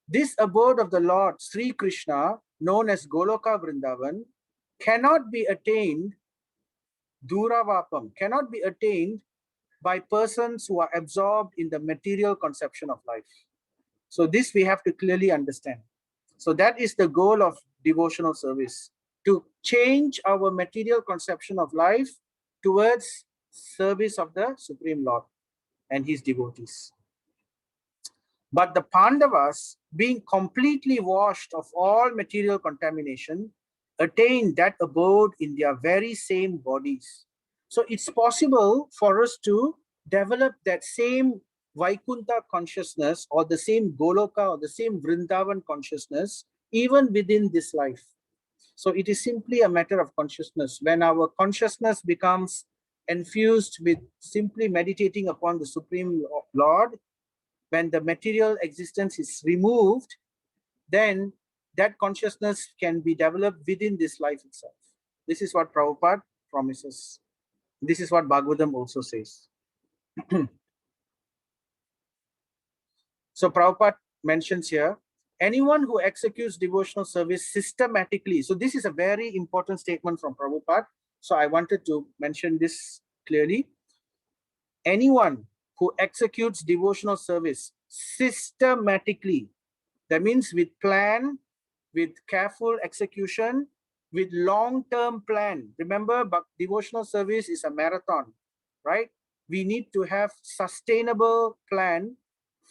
This abode of the Lord, Sri Krishna, known as Goloka Vrindavan, cannot be attained, Duravapam, cannot be attained by persons who are absorbed in the material conception of life. So this we have to clearly understand. So that is the goal of devotional service, to change our material conception of life towards service of the Supreme Lord and his devotees. But the Pandavas, being completely washed of all material contamination, attained that abode in their very same bodies. So it's possible for us to develop that same Vaikuntha consciousness, or the same Goloka, or the same Vrindavan consciousness, even within this life. So it is simply a matter of consciousness. When our consciousness becomes infused with simply meditating upon the Supreme Lord, when the material existence is removed, then that consciousness can be developed within this life itself. This is what Prabhupada promises. This is what Bhagavatam also says. So Prabhupada mentions here, anyone who executes devotional service systematically. So this is a very important statement from Prabhupada. So I wanted to mention this clearly. Anyone who executes devotional service systematically, that means with plan, with careful execution, with long-term plan. Remember, but devotional service is a marathon, right? We need to have sustainable plan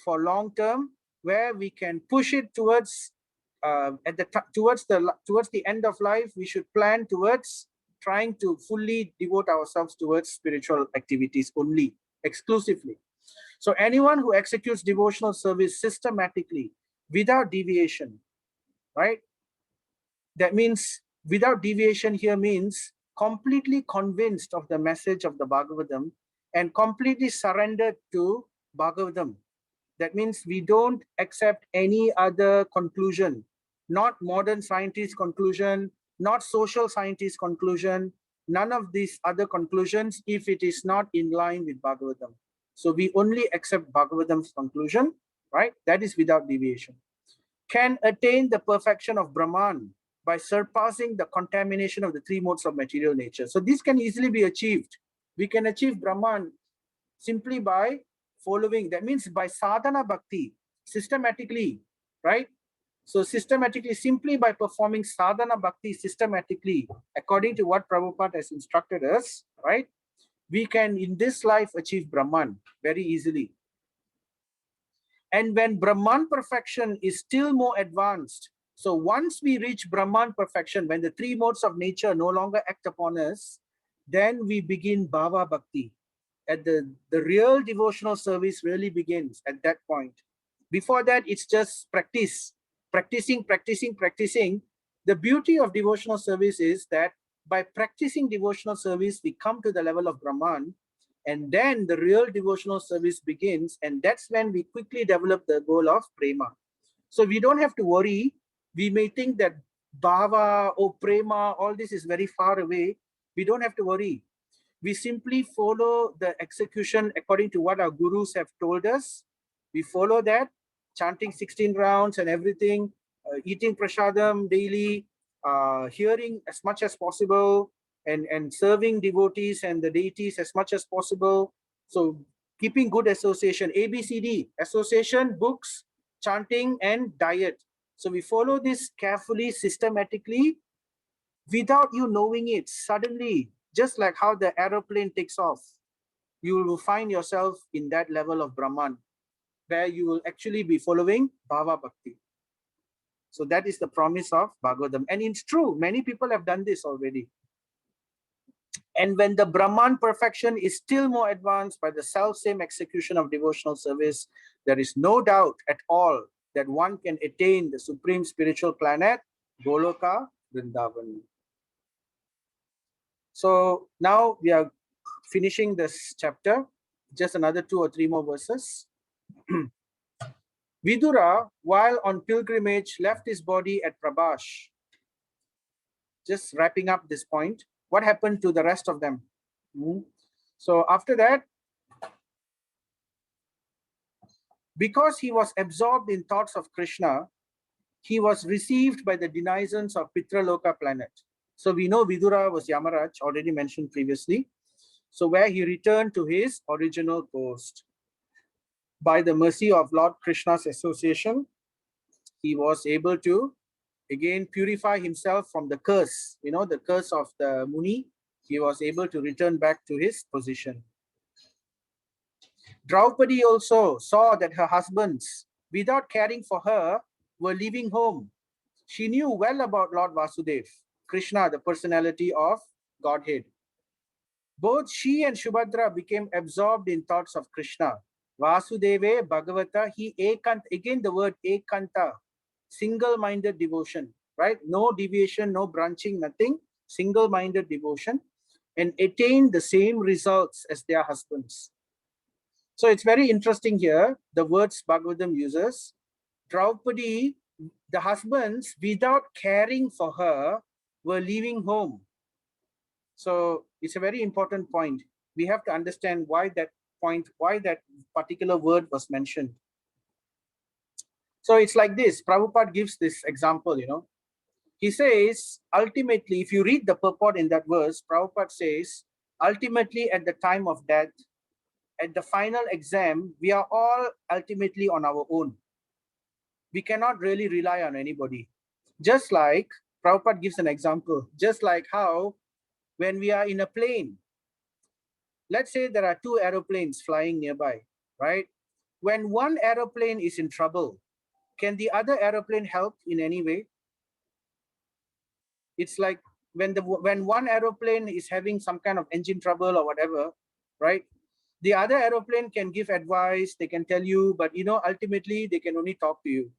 for long-term, where we can push it towards towards the end of life. We should plan towards trying to fully devote ourselves towards spiritual activities only, exclusively. So anyone who executes devotional service systematically without deviation, right? That means without deviation here means completely convinced of the message of the Bhagavatam and completely surrendered to Bhagavatam. That means we don't accept any other conclusion, not modern scientist conclusion, not social scientist conclusion, none of these other conclusions if it is not in line with Bhagavatam. So we only accept Bhagavatam's conclusion, right? That is without deviation. Can attain the perfection of Brahman by surpassing the contamination of the three modes of material nature. So this can easily be achieved. We can achieve Brahman simply by following, that means by sadhana bhakti, systematically, right? So systematically, simply by performing sadhana bhakti systematically, according to what Prabhupada has instructed us, right? We can in this life achieve Brahman very easily. And when Brahman perfection is still more advanced, so once we reach Brahman perfection, when the three modes of nature no longer act upon us, then we begin Bhava Bhakti. At the real devotional service really begins at that point. Before that, it's just practice, practicing. The beauty of devotional service is that by practicing devotional service, we come to the level of Brahman, And then the real devotional service begins, and that's when we quickly develop the goal of prema. So we don't have to worry. We may think that bhava or prema, all this is very far away. We don't have to worry. We simply follow the execution according to what our gurus have told us. We follow that, chanting 16 rounds and everything, eating prasadam daily, hearing as much as possible, and serving devotees and the deities as much as possible. So keeping good association, ABCD, association, books, chanting, and diet. So we follow this carefully, systematically, without you knowing it. Suddenly, just like how the aeroplane takes off, you will find yourself in that level of Brahman, where you will actually be following Bhava Bhakti. So that is the promise of Bhagavatam. And it's true, many people have done this already. And when the Brahman perfection is still more advanced by the self-same execution of devotional service, there is no doubt at all that one can attain the supreme spiritual planet, Goloka Vrindavan. So now we are finishing this chapter, just another 2 or 3 more verses. Vidura, while on pilgrimage, left his body at Prabhash. Just wrapping up this point, what happened to the rest of them? So after that, because he was absorbed in thoughts of Krishna, he was received by the denizens of Pitraloka planet. So we know Vidura was Yamaraj, already mentioned previously. So where he returned to his original post. By the mercy of Lord Krishna's association, he was able to again purify himself from the curse, the curse of the Muni. He was able to return back to his position. Draupadi also saw that her husbands, without caring for her, were leaving home. She knew well about Lord Vasudev, Krishna, the personality of Godhead. Both she and Subhadra became absorbed in thoughts of Krishna. Vasudeve Bhagavata, he ekant, again the word ekanta, single-minded devotion, right? No deviation, no branching, nothing, single-minded devotion, and attained the same results as their husbands. So it's very interesting here, the words Bhagavatam uses. Draupadi, the husbands, without caring for her, were leaving home. So it's a very important point. We have to understand why that particular word was mentioned. So it's like this. Prabhupada gives this example, He says, ultimately, if you read the purport in that verse, Prabhupada says, ultimately at the time of death, at the final exam, we are all ultimately on our own. We cannot really rely on anybody. Just like, Prabhupada gives an example, just like how when we are in a plane, let's say there are 2 aeroplanes flying nearby, right? When one aeroplane is in trouble, can the other aeroplane help in any way? It's like when one aeroplane is having some kind of engine trouble or whatever, right? The other aeroplane can give advice, they can tell you, but ultimately they can only talk to you.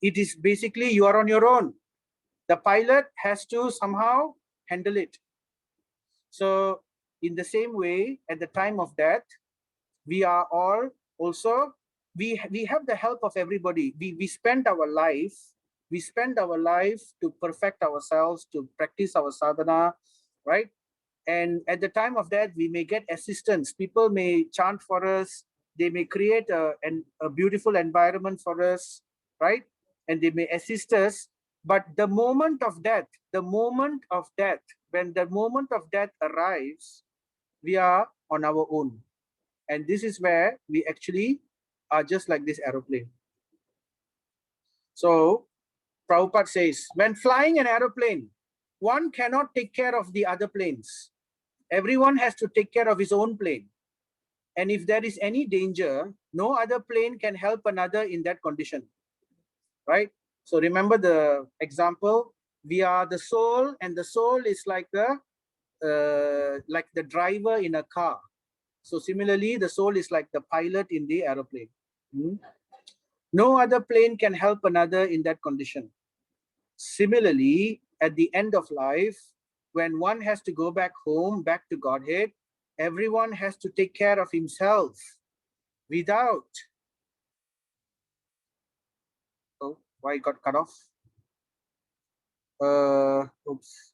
It is basically you are on your own. The pilot has to somehow handle it. So in the same way, at the time of death, we are all also, we have the help of everybody. We spend our life to perfect ourselves, to practice our sadhana, right? And at the time of death, we may get assistance. People may chant for us. They may create a beautiful environment for us, right? And they may assist us. But the moment of death, when the moment of death arrives, we are on our own. And this is where we actually are just like this aeroplane. So Prabhupada says, when flying an aeroplane, one cannot take care of the other planes. Everyone has to take care of his own plane. And if there is any danger, no other plane can help another in that condition, right? So remember the example, we are the soul, and the soul is like the driver in a car. So similarly, the soul is like the pilot in the aeroplane. No other plane can help another in that condition. Similarly, at the end of life, when one has to go back home, back to Godhead, everyone has to take care of himself without, oh, why it got cut off? Oops.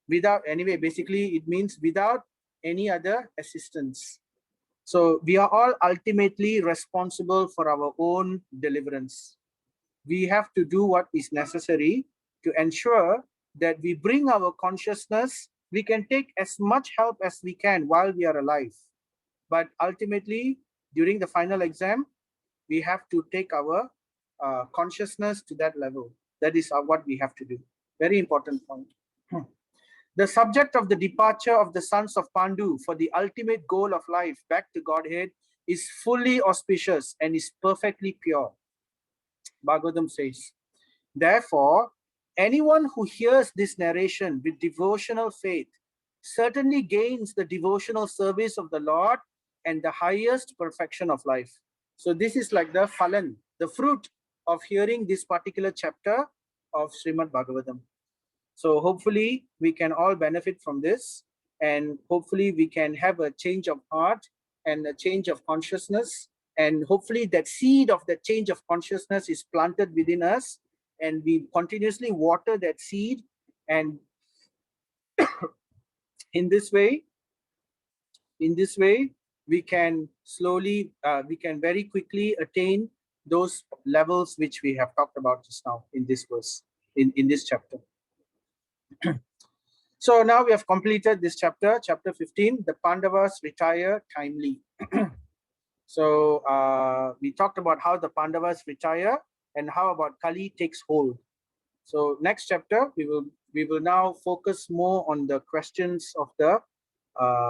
Without, anyway, basically it means without any other assistance. So we are all ultimately responsible for our own deliverance. We have to do what is necessary to ensure that we bring our consciousness. We can take as much help as we can while we are alive. But ultimately, during the final exam, we have to take our consciousness to that level. That is what we have to do. Very important point. The subject of the departure of the sons of Pandu for the ultimate goal of life back to Godhead is fully auspicious and is perfectly pure. Bhagavatam says, therefore, anyone who hears this narration with devotional faith certainly gains the devotional service of the Lord and the highest perfection of life. So this is like the phalan, the fruit of hearing this particular chapter of Srimad Bhagavatam. So hopefully we can all benefit from this, and hopefully we can have a change of heart and a change of consciousness, and hopefully that seed of the change of consciousness is planted within us, and we continuously water that seed, and in this way we can slowly we can very quickly attain those levels which we have talked about just now in this verse, in this chapter. So now we have completed this chapter, chapter 15. The Pandavas retire timely. So we talked about how the Pandavas retire and how about Kali takes hold. So next chapter we will now focus more on the questions of the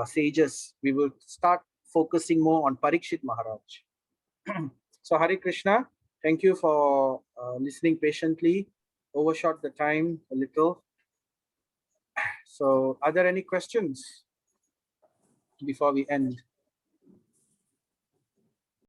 sages. We will start focusing more on Parikshit Maharaj. So Hare Krishna, thank you for listening patiently. Overshot the time a little. So are there any questions before we end?